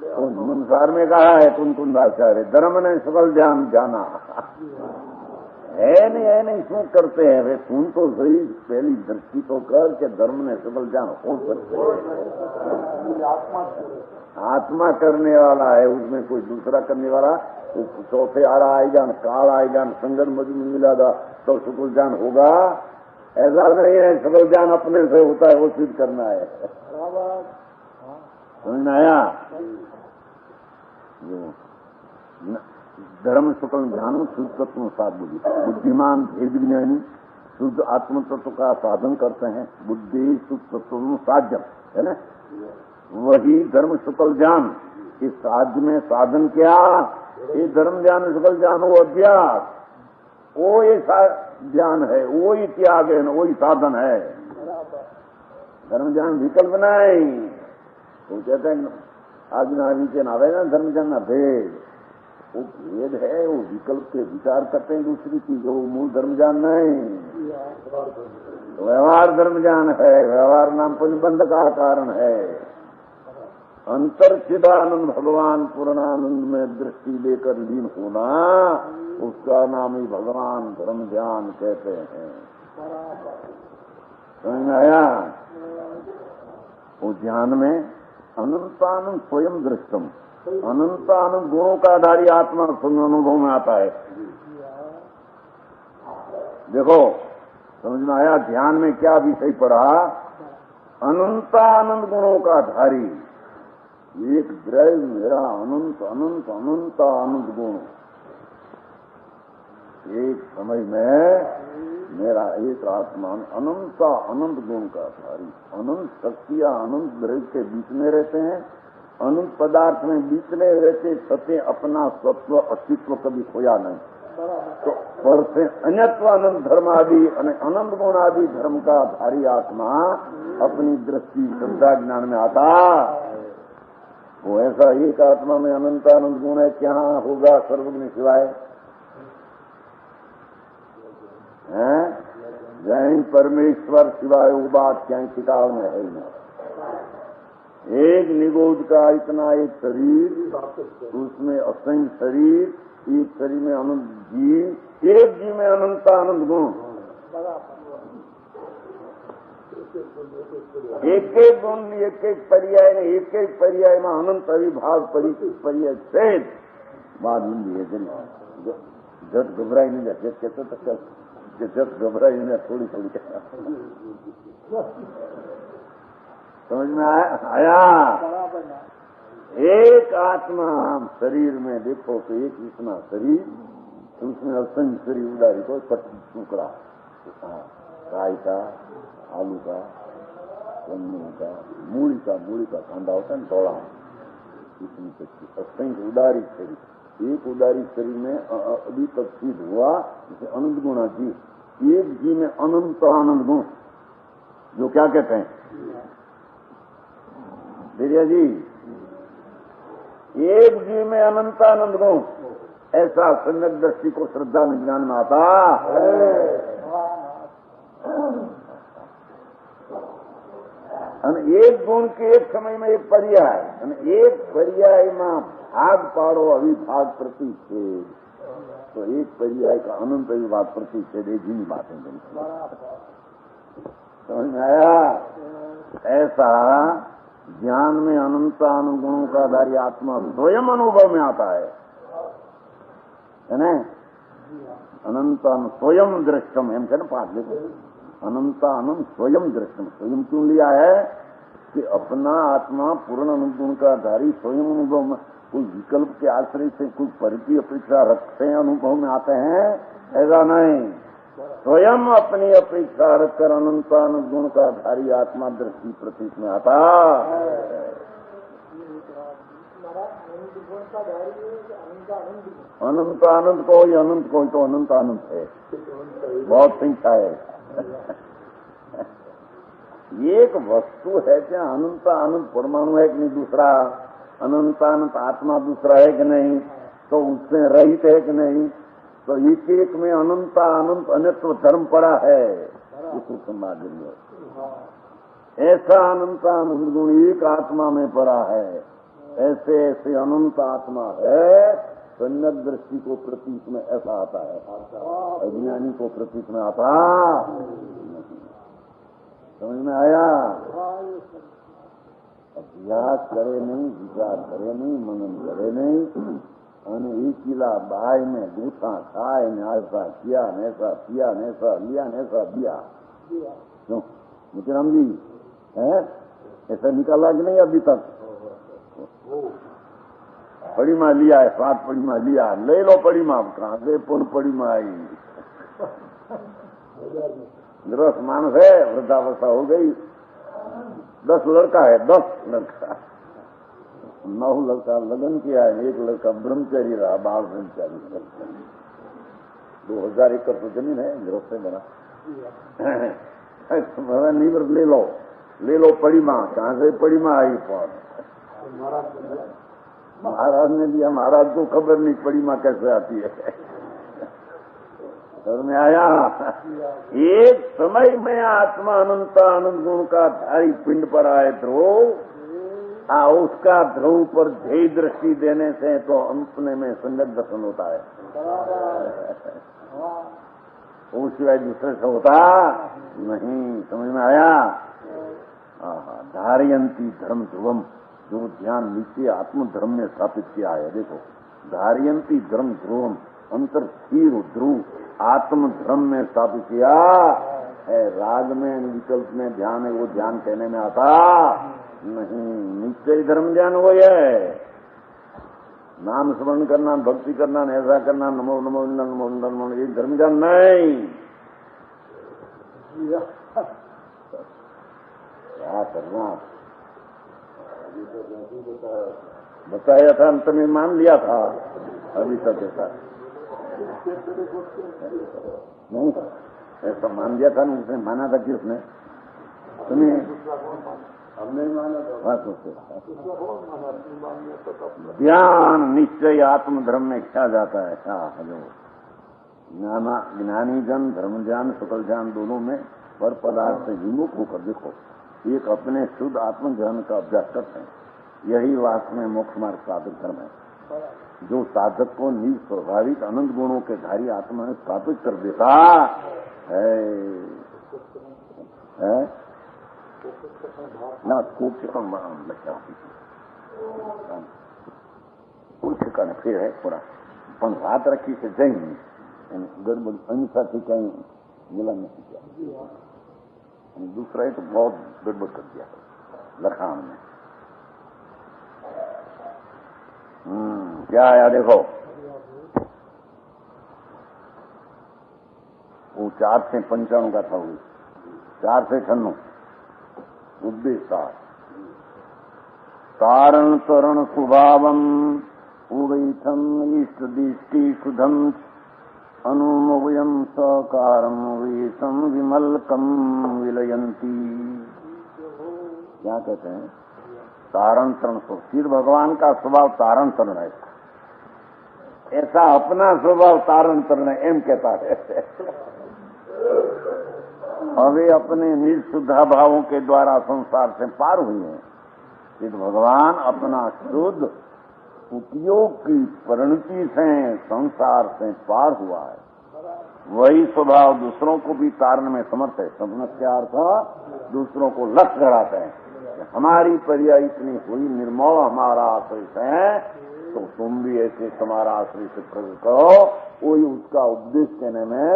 संसार में कहा है कुन आचार्य धर्म ने सुखल जान जाना है नहीं क्यों करते हैं वे? सुन तो सही, पहली दृष्टि तो कर के धर्म ने सुखल जान हो सकते हैं। आत्मा करने वाला है, उसमें कोई दूसरा करने वाला तो चौथे आ रहा आएगा, काल आएगा, संगत मजू में मिला था तो सुखल जान होगा। ऐसा नहीं है सकल ज्ञान अपने से होता है, वो सिद्ध करना है। समझ में आया? धर्म सकल ज्ञान शुद्ध तत्व साथ बुद्धि, बुद्धिमान भेद ज्ञानी शुद्ध आत्म तत्व का साधन करते हैं। बुद्धि शुद्ध तत्व साध्यम है ना, वही धर्म सकल ज्ञान। इस साध्य में साधन क्या? ये धर्म ज्ञान सकल ज्ञान वो अभ्यास, वो ये ज्ञान है, वो ही त्याग है, वो ही साधन है। धर्म ज्ञान विकल्प नहीं। वो कहते हैं आज नीचे नावे ना धर्म ज्ञान भेद, वो भेद है, वो विकल्प के विचार करते हैं दूसरी चीज, वो मूल धर्म ज्ञान नहीं। व्यवहार धर्म ज्ञान है, व्यवहार नाम पुण्यबंध का कारण है। अंतर्चिदानंद भगवान पूर्णानंद में दृष्टि लेकर लीन होना, उसका नाम ही भगवान धर्म ध्यान कहते हैं। समझ में आया? वो ध्यान में अनंतानंद स्वयं दृष्टम, अनंतानंद गुणों का आधारी आत्मा स्वयं अनुभव में आता है। देखो समझ में आया? ध्यान में क्या विषय पढ़ा? अनंतानंद गुणों का आधारी एक द्रव्य मेरा अनंत अनंत अनंत आनंद गुण, एक समय में मेरा एक आत्मा अनंत अनंत गुण का आधारी। अनंत शक्तियां अनंत द्रव्य के बीच में रहते हैं, अनंत पदार्थ में बीच में रहते, सत्य अपना सत्व अस्तित्व कभी खोया नहीं। तो पर से अन्यत्व अनंत धर्म आदि अनंत गुण आदि धर्म का धारी आत्मा अपनी दृष्टि श्रद्धा ज्ञान में आता। वो ऐसा एक आत्मा में अनंत आनंद गुण है, क्या होगा सर्वज्ञ सिवाय है? जैन परमेश्वर सिवाय वो बात क्या किताब में है नहीं। एक निगोद का इतना एक शरीर, उसमें असंख्य शरीर, एक शरीर में अनंत जीव, एक जीव में अनंत आनंद गुण, एक एक गुण, एक एक पर्याय में, एक एक पर्याय में अनंत अविभाग पर्याय सहित बात मिली है। जब घबराई नहीं जाते कहते तो जब घबराई नहीं थोड़ी थोड़ी समझ में आया। एक आत्मा हम शरीर में देखो तो एक इतना शरीर, उसमें असंख्य शरीर उदारी को 25 टुकड़ा, राई का, आलू का, गन्ने का, मूली का कांदा होता है थोड़ा, इतनी असंख्य उदारी शरीर। एक उदारी शरीर में अभी तक सिद्ध हुआ जैसे अनंत गुणा जी, एक जी में अनंत आनंद गुण, जो क्या कहते हैं धीरे जी, एक जी में अनंत आनंद गुण, ऐसा सम्यक दृष्टि को श्रद्धा में ज्ञान में आता। एक गुण के एक समय में एक पर्याय, एक पर्याय में भाग पाड़ो अविभाग प्रतिषेध, तो एक पर्याय का अनंत अविभाग प्रतिषेध एक ही बातें समझ में आया। ऐसा ज्ञान में अनंत आनंद गुणों का आधारी आत्मा स्वयं अनुभव में आता है ना। अनंत स्वयं दृष्टम एम कहना पाठ देखो, अनंत आनंद स्वयं दृष्टम। स्वयं क्यों लिया है कि अपना आत्मा पूर्ण अनंत गुण का आधारी स्वयं अनुभव में, कोई विकल्प के आश्रय से कोई परिधि अपेक्षा रखते हैं अनुभव में आते हैं, ऐसा नहीं। स्वयं अपनी अपेक्षा रखकर अनंत आनंद गुण का आधारी आत्मा दृष्टि प्रतीक में आता। अनंत आनंद कोई अनंत कोई तो अनंत आनंद है, बहुत संख्या है। एक वस्तु है क्या अनंत आनंद परमाणु है कि नहीं, दूसरा अनंत आनंद आत्मा दूसरा है कि नहीं, तो उससे रहित है कि नहीं, तो एक एक में अनंत अनंत अनित्व धर्म पड़ा है। ऐसा अनंत आनंद गुण एक आत्मा में पड़ा है, ऐसे ऐसे अनंत आत्मा है। सम्यक दृष्टि को प्रतीक में ऐसा आता है, अज्ञानी को प्रतीक में आता। समझ में आया। अभ्यास करे नहीं, विचार करे नहीं, मनन करे नहीं, અને ઈકીલા બાય ને ગૂંથા ખાય ને આશા કિયા ને ऐसा किया ने ऐसा लिया ने ऐसा दिया। क्यों मुचराम जी है ऐसा निकाला कि नहीं अभी तक? पड़ी माँ लिया है, 7 पड़ी माँ लिया, ले लो पड़ी माँ, कहाँ से पुन पड़ी माँ आई। ग्रस्त मानस है, वृद्धावस्था हो गई, 10 लड़का है, 10 लड़का, 9 लड़का लगन किया है, 1 लड़का ब्रह्मचारी रहा, बाल ब्रह्मचारी। 2000 एकड़ तो जमीन है गृहस्थ से बना। नीवर ले लो पड़ी माँ, कहाँ से पड़ी माँ आई? महाराज ने दिया, महाराज को खबर नहीं पड़ी माँ कैसे आती है। घर में आया, एक समय में आत्मा अनंत आनंद गुण का धारी पिंड पर आए ध्रुव, उसका ध्रुव पर ध्येय दृष्टि देने से तो अपने में संगत दर्शन होता है, वो सिवाय दूसरे से होता नहीं। समझ में आया। धारयंती धर्म ध्रुवम, जो ध्यान नीचे आत्म धर्म में स्थापित किया है। देखो, धारयंती धर्म ध्रुवम, अंतर स्थिर ध्रुव आत्म धर्म में स्थापित किया है। राग में विकल्प में ध्यान है, वो ध्यान कहने में आता नहीं। निश्चय धर्म ध्यान वो है, नाम स्मरण करना, भक्ति करना, ऐसा करना, नमो नमो नमो नमो, ये धर्म ध्यान नहीं। क्या करना बताया था, अंत में मान लिया था, अभी तक ऐसा नहीं, ऐसा मान लिया था ना, उसने माना था कि उसने तुम्हें हमने माना ज्ञान निश्चय आत्मधर्म में क्या जाता है, क्या जो ज्ञानी जन, धर्म ज्ञान, सकल ज्ञान दोनों में पर पदार्थ से विमुख होकर देखो, एक अपने शुद्ध आत्मज्ञान का अभ्यास करते हैं। यही वास्तव में मोक्ष मार्ग साधक धर्म है, जो साधक को निज स्वाभाविक अनंत गुणों के धारी आत्मा में स्थापित कर देता है। ना खूब से कम बच्चा कुछ ठिकाने फिर है थोड़ा पण हाथ रखी से जाएंगे गड़बड़ अनुसार से कहीं मिला नहीं किया, दूसरा है तो बहुत गड़बड़ कर दिया लखान में। क्या आया देखो, वो 4 से 95 का था, वो 4 से 96 उद्देश्य कारण तरण स्वभावम उवैथम इष्ट दृष्टि शुद्धम अनुमोयम सकारम वेशम विमलकम विलयंती। क्या कहते हैं? तारण तरण स्वभाव। फिर भगवान का स्वभाव तारण तरण है, ऐसा अपना स्वभाव तारण तरण है एम कहता है। अवे अपने निज शुद्धा भावों के द्वारा संसार से पार हुए हैं। फिर भगवान अपना शुद्ध उपयोग की परिणति से संसार से पार हुआ है। वही स्वभाव दूसरों को भी तारने में समर्थ है। समझ अर्थ दूसरों को लक्ष्य कराते हैं। हमारी पर्याय इतनी हुई, निर्मल हमारा आश्रय है, तो तुम भी ऐसे तुम्हारा आश्रय से प्रकट करो। वही उसका उपदेश कहने में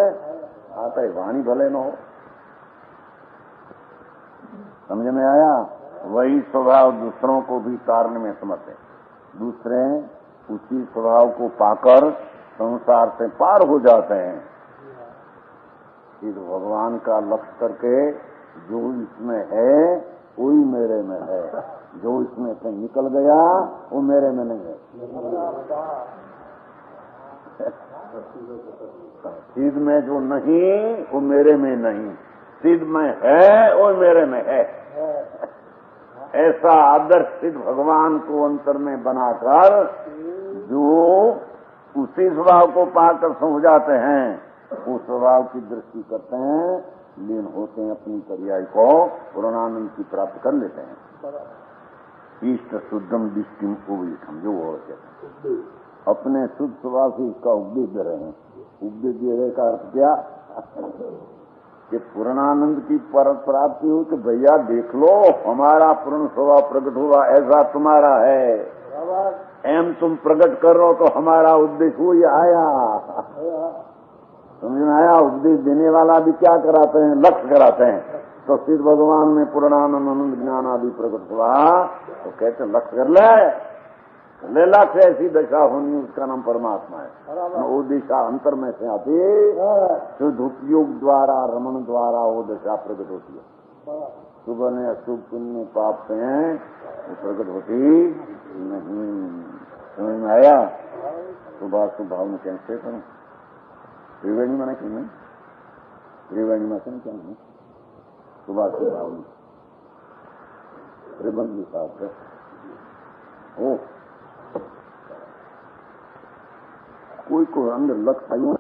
आता है, वाणी भले न हो। समझ में आया? वही स्वभाव दूसरों को भी तारने में समर्थ है। दूसरे उसी स्वभाव को पाकर संसार से पार हो जाते हैं। फिर भगवान का लक्ष्य करके जो इसमें है वही मेरे में है, जो इसमें से निकल गया वो मेरे में नहीं है। सिद्ध में जो नहीं वो मेरे में नहीं, सिद्ध में है वो मेरे में है। ऐसा आदर्श सिद्ध भगवान को अंतर में बनाकर जो उसी स्वभाव को पाकर समझ जाते हैं, उस स्वभाव की दृष्टि करते हैं, लीन होते हैं, अपनी पर्याय को पूर्णानंद की प्राप्त कर लेते हैं। इष्ट शुद्धम दृष्टिम उविष्टम, जो हो कहते हैं अपने शुद्ध स्वभाव से इसका उपदेश दे रहे हैं। उपदेश दे रहे का अर्थ क्या कि पूर्णानंद की प्राप्ति हो कि भैया देख लो हमारा पूर्ण स्वभाव प्रकट हुआ, ऐसा तुम्हारा है, एम तुम प्रकट कर रहे हो तो हमारा उद्देश्य वही आया। समझ में आया? उपदेश देने वाला भी क्या कराते हैं? लक्ष्य कराते हैं। तो सिद्ध भगवान में पूर्णानंद आनंद ज्ञान आदि प्रकट हुआ तो कहते हैं लक्ष्य कर ले लक्ष्य, ऐसी दशा होनी उसका नाम परमात्मा है। वो दिशा अंतर में से आती, शुद्ध उपयोग द्वारा रमण द्वारा वो दशा प्रकट होती है। शुभ ने अशुभ पुण्य पाप से वो प्रकट होती नहीं। समझ में आया? शुभाशुभ भाव में कैसे करूं? त्रिवेणी माने क्यों नहीं? त्रिवेणी में क्या नहीं? शुभाशुभ भाव में त्रिबंधी साहब ओ कोई को अंदर लक्ष्य आयु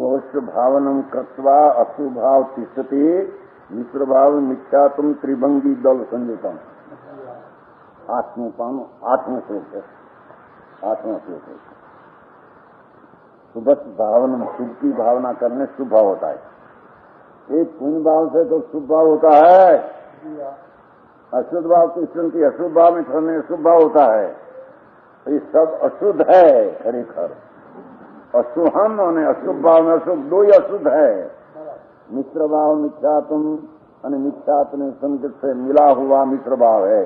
अवश्य भावनम कृत्वा अशुभाव तिष्ठति मिश्र भाव मिथ्या तुम त्रिभंगी दल संयुतम। आत्मश्लोक है। शुभ भावना, शुभ की भावना करने शुभ भाव होता है। एक पुण्य भाव से तो शुभ भाव होता है, अशुद्ध भाव की स्थिति अशुभ भाव में ठहरने शुभ भाव होता है। ये सब अशुद्ध है खरेखर। अशुभम और अशुभ भाव में अशुभ दो ही अशुद्ध है। मिश्र भाव मिथ्यात्म और मिथ्यात्म संकट से मिला हुआ मिश्र भाव है।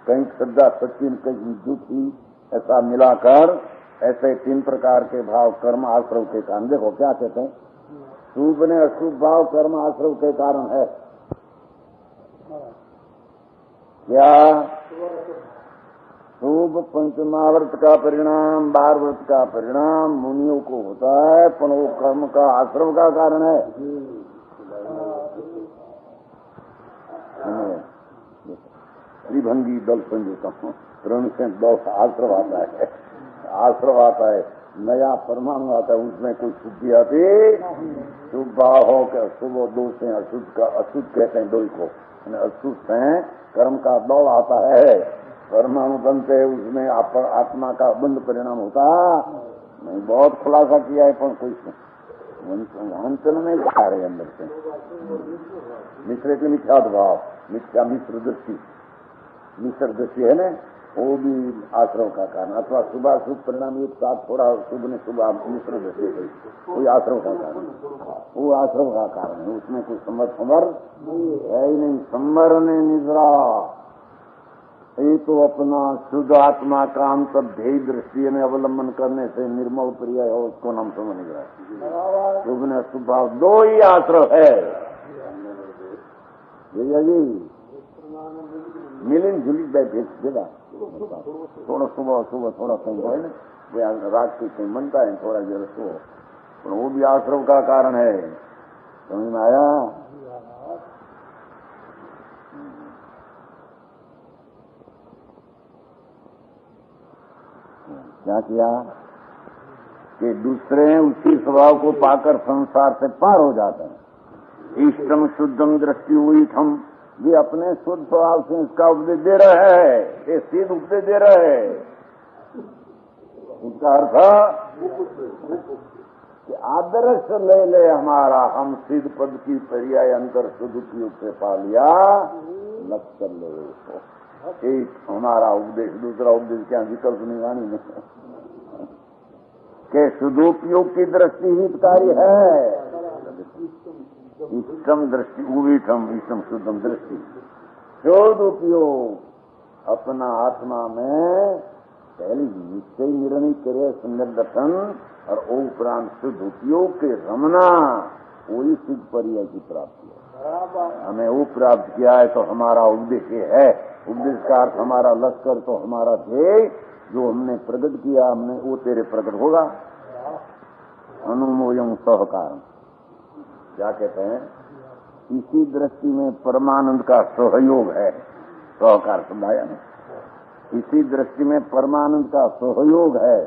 कहीं श्रद्धा सच्ची कहीं झूठी, ऐसा मिलाकर ऐसे 3 प्रकार के भाव कर्म आश्रव के कारण। देखो क्या कहते हैं, शुभ ने अशुभ भाव कर्म आश्रव के कारण है। क्या? शुभ पंचमावर्त का परिणाम, 12 व्रत का परिणाम मुनियों को होता है, पर वो कर्म का आश्रम का कारण है। त्रिभंगी दल संयुतम, तृण से दो आश्रव आता है, आश्रव आता है, नया परमाणु आता है, उसमें कोई शुद्धि आती, शुभ भाव हो क्या शुभ दो से अशुद्ध का, अशुद्ध कहते हैं दो को, अशुद्ध से कर्म का दौड़ आता है, परमाणु बनते हैं, उसमें आत्मा का बंद परिणाम होता नहीं। बहुत खुलासा किया है, पर कोई अंचल नहीं दिखा रहे अंदर से। मिश्र के मिथ्याद भाव, मिथ्या मिश्र दृष्टि, मिश्र दृष्टि है ना, वो भी आश्रम का कारण, अथवा शुभ शुभ परिणाम एक साथ थोड़ा शुभ ने शुभ मिश्र दृष्टि, कोई आश्रम का कारण, वो आश्रम का कारण है, उसमें कोई समर है ही नहीं। संवर ने निद्रा, ये तो अपना शुद्ध आत्मा का अंतर ध्येय दृष्टि में अवलंबन करने से निर्मल प्रिय है, उसको नाम समझ नहीं रहा। शुभ ने शुभाव दो ही आश्रय है, जी मिलिन जुली बैठे देगा, थोड़ा सुबह सुबह थोड़ा कहीं है ना, रात को कहीं बनता है, थोड़ा देर सो, पर वो भी आश्रम का कारण है। समझ में आया? क्या किया कि दूसरे उसी स्वभाव को पाकर संसार से पार हो जाते हैं। इष्टम शुद्धम दृष्टि हुई हम, ये अपने शुद्ध स्वभाव से इसका उपदेश दे रहे हैं, ये सीध उपदेश दे रहे हैं। उसका अर्थ कि आदर्श ले ले हमारा, हम सिद्ध पद की पर्याय अंतर शुद्ध उपयोग से पा लिया, लक्ष्य ले उसको। एक हमारा उपदेश, दूसरा उपदेश क्या विकल्प निवानी नहीं के शुद्धोपयोग की दृष्टि हितकारी है। इष्टम दृष्टि उवीठम, इष्टम शुद्धम दृष्टि, शुद्ध उपयोग अपना आत्मा में पहले निश्चय निर्णय करे, संगत दर्शन और उपरांत शुद्ध उपयोग के रमना, वही सिद्ध पर्याय की प्राप्ति है। हमें वो प्राप्त किया है तो हमारा उद्देश्य है, उपदेश का अर्थ हमारा लश्कर, तो हमारा ध्येय जो हमने प्रकट किया, हमने वो तेरे प्रकट होगा। अनुमोयम सहकार, क्या कहते हैं, इसी दृष्टि में परमानंद का सहयोग है, सहकार समझाया ना, इसी दृष्टि में परमानंद का सहयोग है।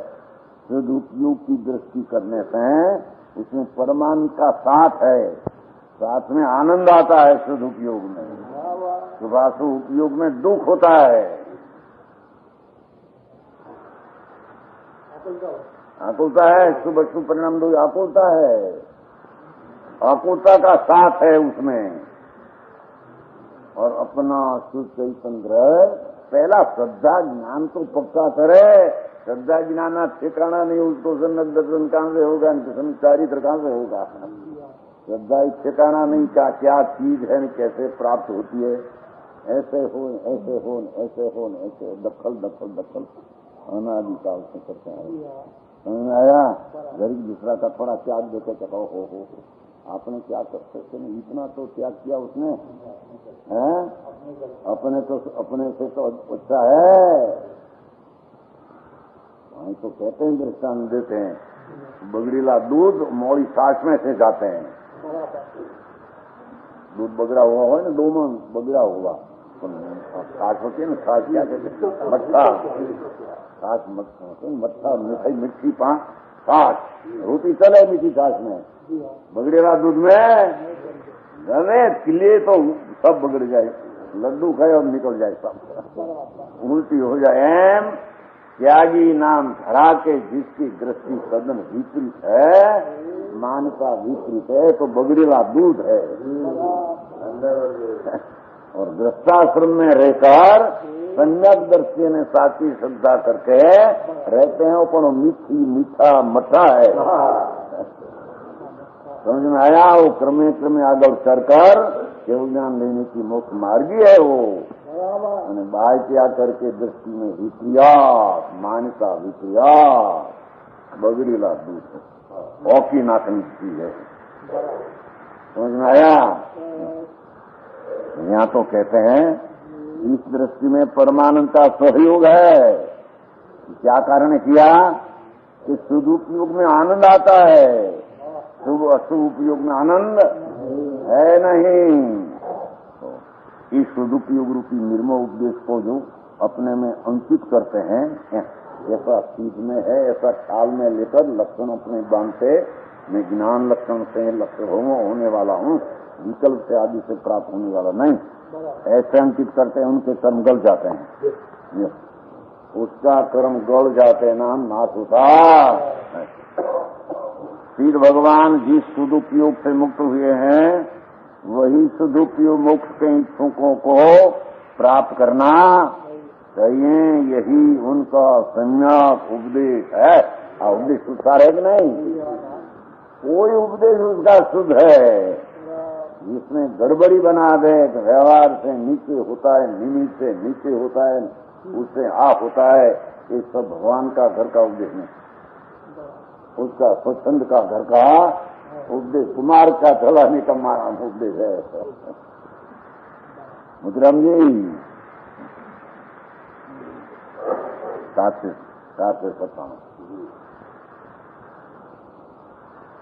शुद्ध उपयोग की दृष्टि करने से उसमें परमानंद का साथ है, साथ में आनंद आता है। शुद्ध उपयोग में, शुभाशुभ उपयोग में दुख होता है, आकुलता है, शुभ शुभ परिणाम दो आकुलता है, आकुलता का साथ है उसमें। और अपना शुद्ध चैतन्य पहला श्रद्धा ज्ञान तो पक्का करे, श्रद्धा ज्ञान ठिकाना नहीं, उसको सन्नत दर्शन कहां से होगा, चारित्र कहां से होगा। श्रद्धा ठिकाना नहीं, क्या चीज है, कैसे प्राप्त होती है, ऐसे हो ऐसे हो ऐसे हो ऐसे, दखल दखल दखल अनादिकाल से करते हैं। समझ में आया? गरीब दूसरा का थोड़ा त्याग देते कहता हो आपने क्या कर सकते नहीं, इतना तो त्याग किया उसने, हैं? अपने से तो अच्छा है। वहीं तो कहते हैं, दृष्टांत देते हैं, बगड़ीला दूध मौड़ी सास में से जाते हैं। दूध बगड़ा हुआ हो ना, दो मन बगड़ा हुआ, सास होती है ना, सास क्या कहते हैं, मट्ठा, सास मट्ठा, मिठाई मिट्टी पान सास, रोटी चले मीठी सास में, बगड़ेला दूध में गने किले तो सब बगड़ जाए, लड्डू खाए और निकल जाए सब, उल्टी हो जाए। एम त्यागी नाम धरा के जिसकी दृष्टि सदन विपरीत है, मानता विपरीत है, तो बगड़ेला दूध है। और दृष्टाश्रम में रहकर संज्ञक दृष्टि ने साची श्रद्धा करके रहते हैं, पर मीठी मीठा मठा है। समझ में आया? वो क्रमे क्रमे आगे चढ़कर केवल ज्ञान लेने की मुख्य मार्गी है वो। बाह्य त्याग करके दृष्टि में विक्रियात, मान्यता विक्रियात, बगड़ीला दूध औकी नाथन की है। समझ में आया? यहाँ तो कहते हैं इस दृष्टि में परमानंद का सहयोग है। क्या कारण किया कि शुद्ध उपयोग में आनंद आता है, शुभ अशुभ उपयोग में आनंद है नहीं। तो इस सदुपयोग रूपी निर्मल उपदेश को जो अपने में अंकित करते हैं, ऐसा चीज में है, ऐसा ख्याल में लेकर लक्षण अपने बांधते, मैं ज्ञान लक्षण से लक्ष्य होने वाला हूँ, विकल्प से आदि से प्राप्त होने वाला नहीं, ऐसे अंकित करते हैं, उनके कर्म गल जाते हैं। उसका कर्म गल जाते नाम नाश होता। फिर भगवान जिस सदुपयोग से मुक्त हुए हैं, वही सदुपयोग मोक्ष के इच्छुकों को प्राप्त करना चाहिए। यही उनका सम्यक उपदेश है। उपदेश सुधार है कि नहीं? कोई उपदेश उसका शुद्ध है, जिसमें गड़बड़ी बना दे, व्यवहार से नीचे होता है, निमित्त से नीचे होता है, उससे आप होता है, ये सब भगवान का घर का उपदेश नहीं, उसका स्वच्छंद का घर का उपदेश, कुमार का चलाने का उपदेश है। मुद्राम जी साथ सत्ता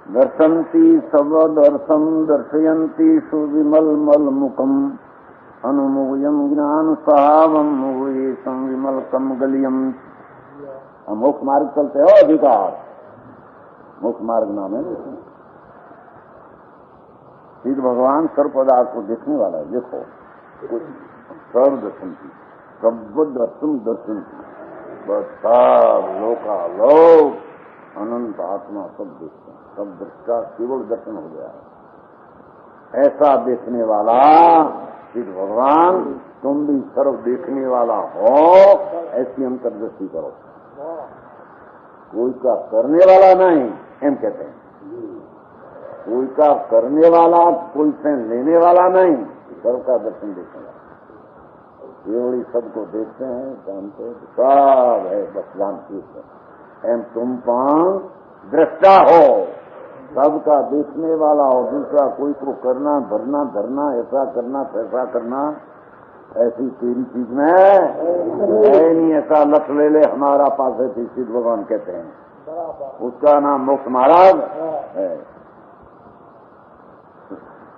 दर्शन्ति सब दर्शन दर्शयन्ति सुविमल मल मुखम अनुमूयम ज्ञान सहावम मुये संविमल कम गलियम। मोक्ष मार्ग चलते हो, अधिकार मोक्ष मार्ग नाम है। फिर भगवान सर्व पदार्थ को देखने वाला है। देखो सर्व दर्शन की, सब दर्शन दर्शन की, सब लोकालोक अनंत आत्मा सब देखते हैं, सब दृष्टा केवल दर्शन हो गया है। ऐसा देखने वाला फिर भगवान तुम भी सर्व देखने वाला हो, ऐसी अंतर्दृष्टि करो। कोई का करने वाला नहीं, हम कहते हैं, कोई का करने वाला, कोई से लेने वाला नहीं, सर्व का दर्शन देखने वाला। केवल सबको देखते हैं, जानते हैं, सब है, बस जानती है। तुम पांच दृष्टा हो, सबका देखने वाला हो। दूसरा कोई को करना, भरना, धरना, ऐसा करना, फैसा करना, ऐसी तेरी चीज में है नहीं। ऐसा लक्ष ले ले हमारा पास है, सिद्ध भगवान कहते हैं, उसका नाम मोक्ष महाराज है।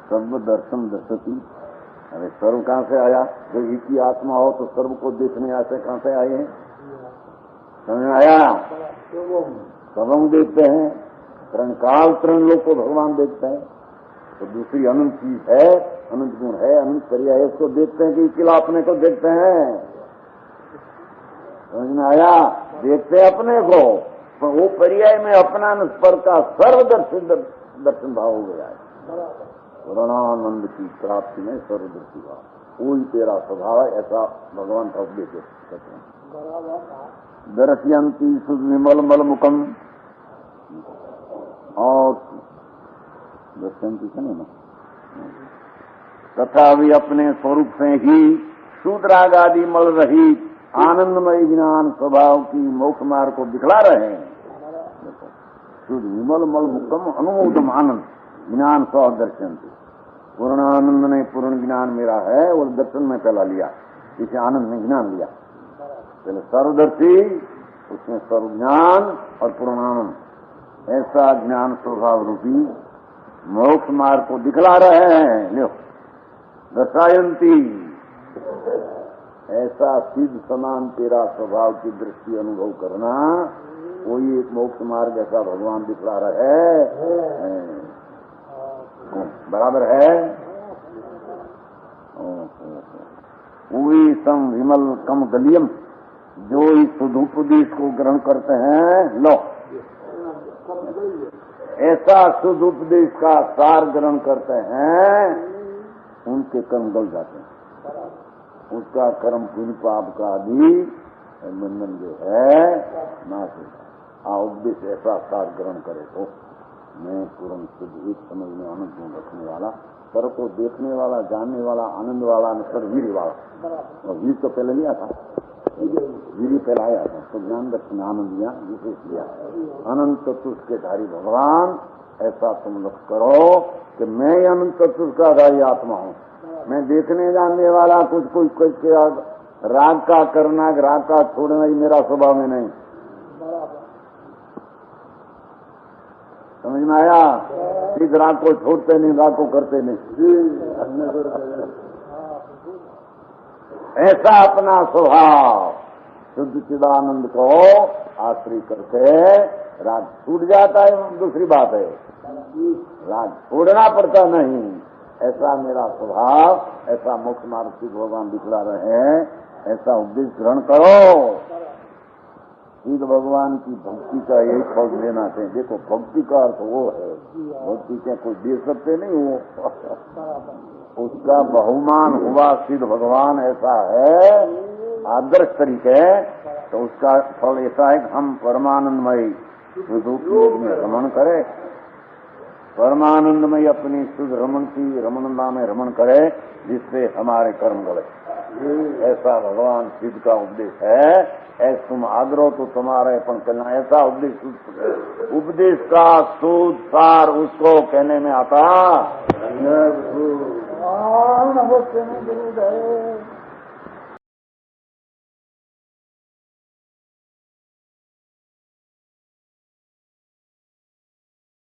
सर्व दर्शन दर्शती। अरे सर्व कहाँ से आया? जो एक ही आत्मा हो तो सर्व को देखने आते कहाँ से आए हैं? समझ में आया? सर्वम देखते हैं, तरण काल तरण लोग को भगवान देखते हैं। तो दूसरी अनंत चीज है, अनंत गुण है, अनंत पर्याय है, उसको देखते हैं कि अकेला अपने को देखते हैं। समझ में आया? देखते हैं अपने को, तो वो पर्याय में अपना स्पर का सर्व दर्शन भाव हो गया है। वर्णानंद की प्राप्ति में सर्वदर्शी भाव, वही तेरा स्वभाव है, ऐसा भगवान का उपदेश करते हैं। दर्शयंती सुविमल मल मुखम, और दर्शयंती का नहीं, तथा भी अपने स्वरूप से ही शूद्राग आदि मल रहित आनंदमय ज्ञान स्वभाव की मोक्ष मार्ग को दिखला रहे हैं। शुद्ध विमल मल मुखम अनुमोदम आनंद ज्ञान स्व दर्शन। पूर्ण आनंद ने पूर्ण ज्ञान मेरा है, और दर्शन में पहला लिया, इसे आनंद में ज्ञान लिया। पहले सर्वदर्शी, उसमें सर्व ज्ञान और पूर्ण आनंद, ऐसा ज्ञान स्वभाव रूपी मोक्ष मार्ग को दिखला रहे हैं। लो दर्शायंती, ऐसा सिद्ध समान तेरा स्वभाव की दृष्टि अनुभव करना, कोई एक मोक्ष मार्ग ऐसा भगवान दिखला रहे है। बराबर है? वही सम विमल कम गलियम, जो इस सुधुपदेश को ग्रहण करते हैं, लो ऐसा सुधुपदेश का सार ग्रहण करते हैं, उनके कर्म गल जाते हैं। उसका कर्म पुण्य पाप का भी बंधन जो है नाश होता। उपदेश ऐसा सार ग्रहण करे तो मैं पूर्ण शुद्ध एक समझ में आनंद गुण रखने वाला, सर्व को देखने वाला, जानने वाला, आनंद वाला, सर वीर वाला। और वीर तो पहले लिया था, वीर पहले आया था, तो ज्ञान दर्शन आनंद लिया, विशेष लिया। अनंत तत्व के धारी भगवान, ऐसा तुम लक्ष्य करो कि मैं अनंत तत्व का धारी आत्मा हूँ। मैं देखने जानने वाला कुछ राग का करना, राग का छोड़ना ही मेरा स्वभाव में नहीं। समझ में आया? इस राग को छोड़ते नहीं, राग को करते नहीं। ऐसा अपना स्वभाव शुद्ध चिदानंद को आश्रय करके राग छूट जाता है। दूसरी बात है राग छोड़ना पड़ता नहीं। ऐसा मेरा स्वभाव, ऐसा मोक्ष मार्ग से भगवान दिखला रहे हैं, ऐसा उपदेश ग्रहण करो। श्री भगवान की भक्ति का यही फल लेना चाहिए। देखो भक्ति का अर्थ वो है, भक्ति क्या कोई दे सकते नहीं, वो उसका बहुमान हुआ सिद्ध भगवान ऐसा है आदर्श तरीके, तो उसका फल ऐसा है कि हम परमानंदमयी शुद्ध योग में रमण करें, परमानंदमयी अपनी शुद्ध रमणता में रमण करे, जिससे हमारे कर्म गले। ऐसा भगवान सिद्ध का उपदेश है। ऐसा तुम आग्रह तो तुम्हारे अपन करना, ऐसा उपदेश का सूद सार उसको कहने में आता।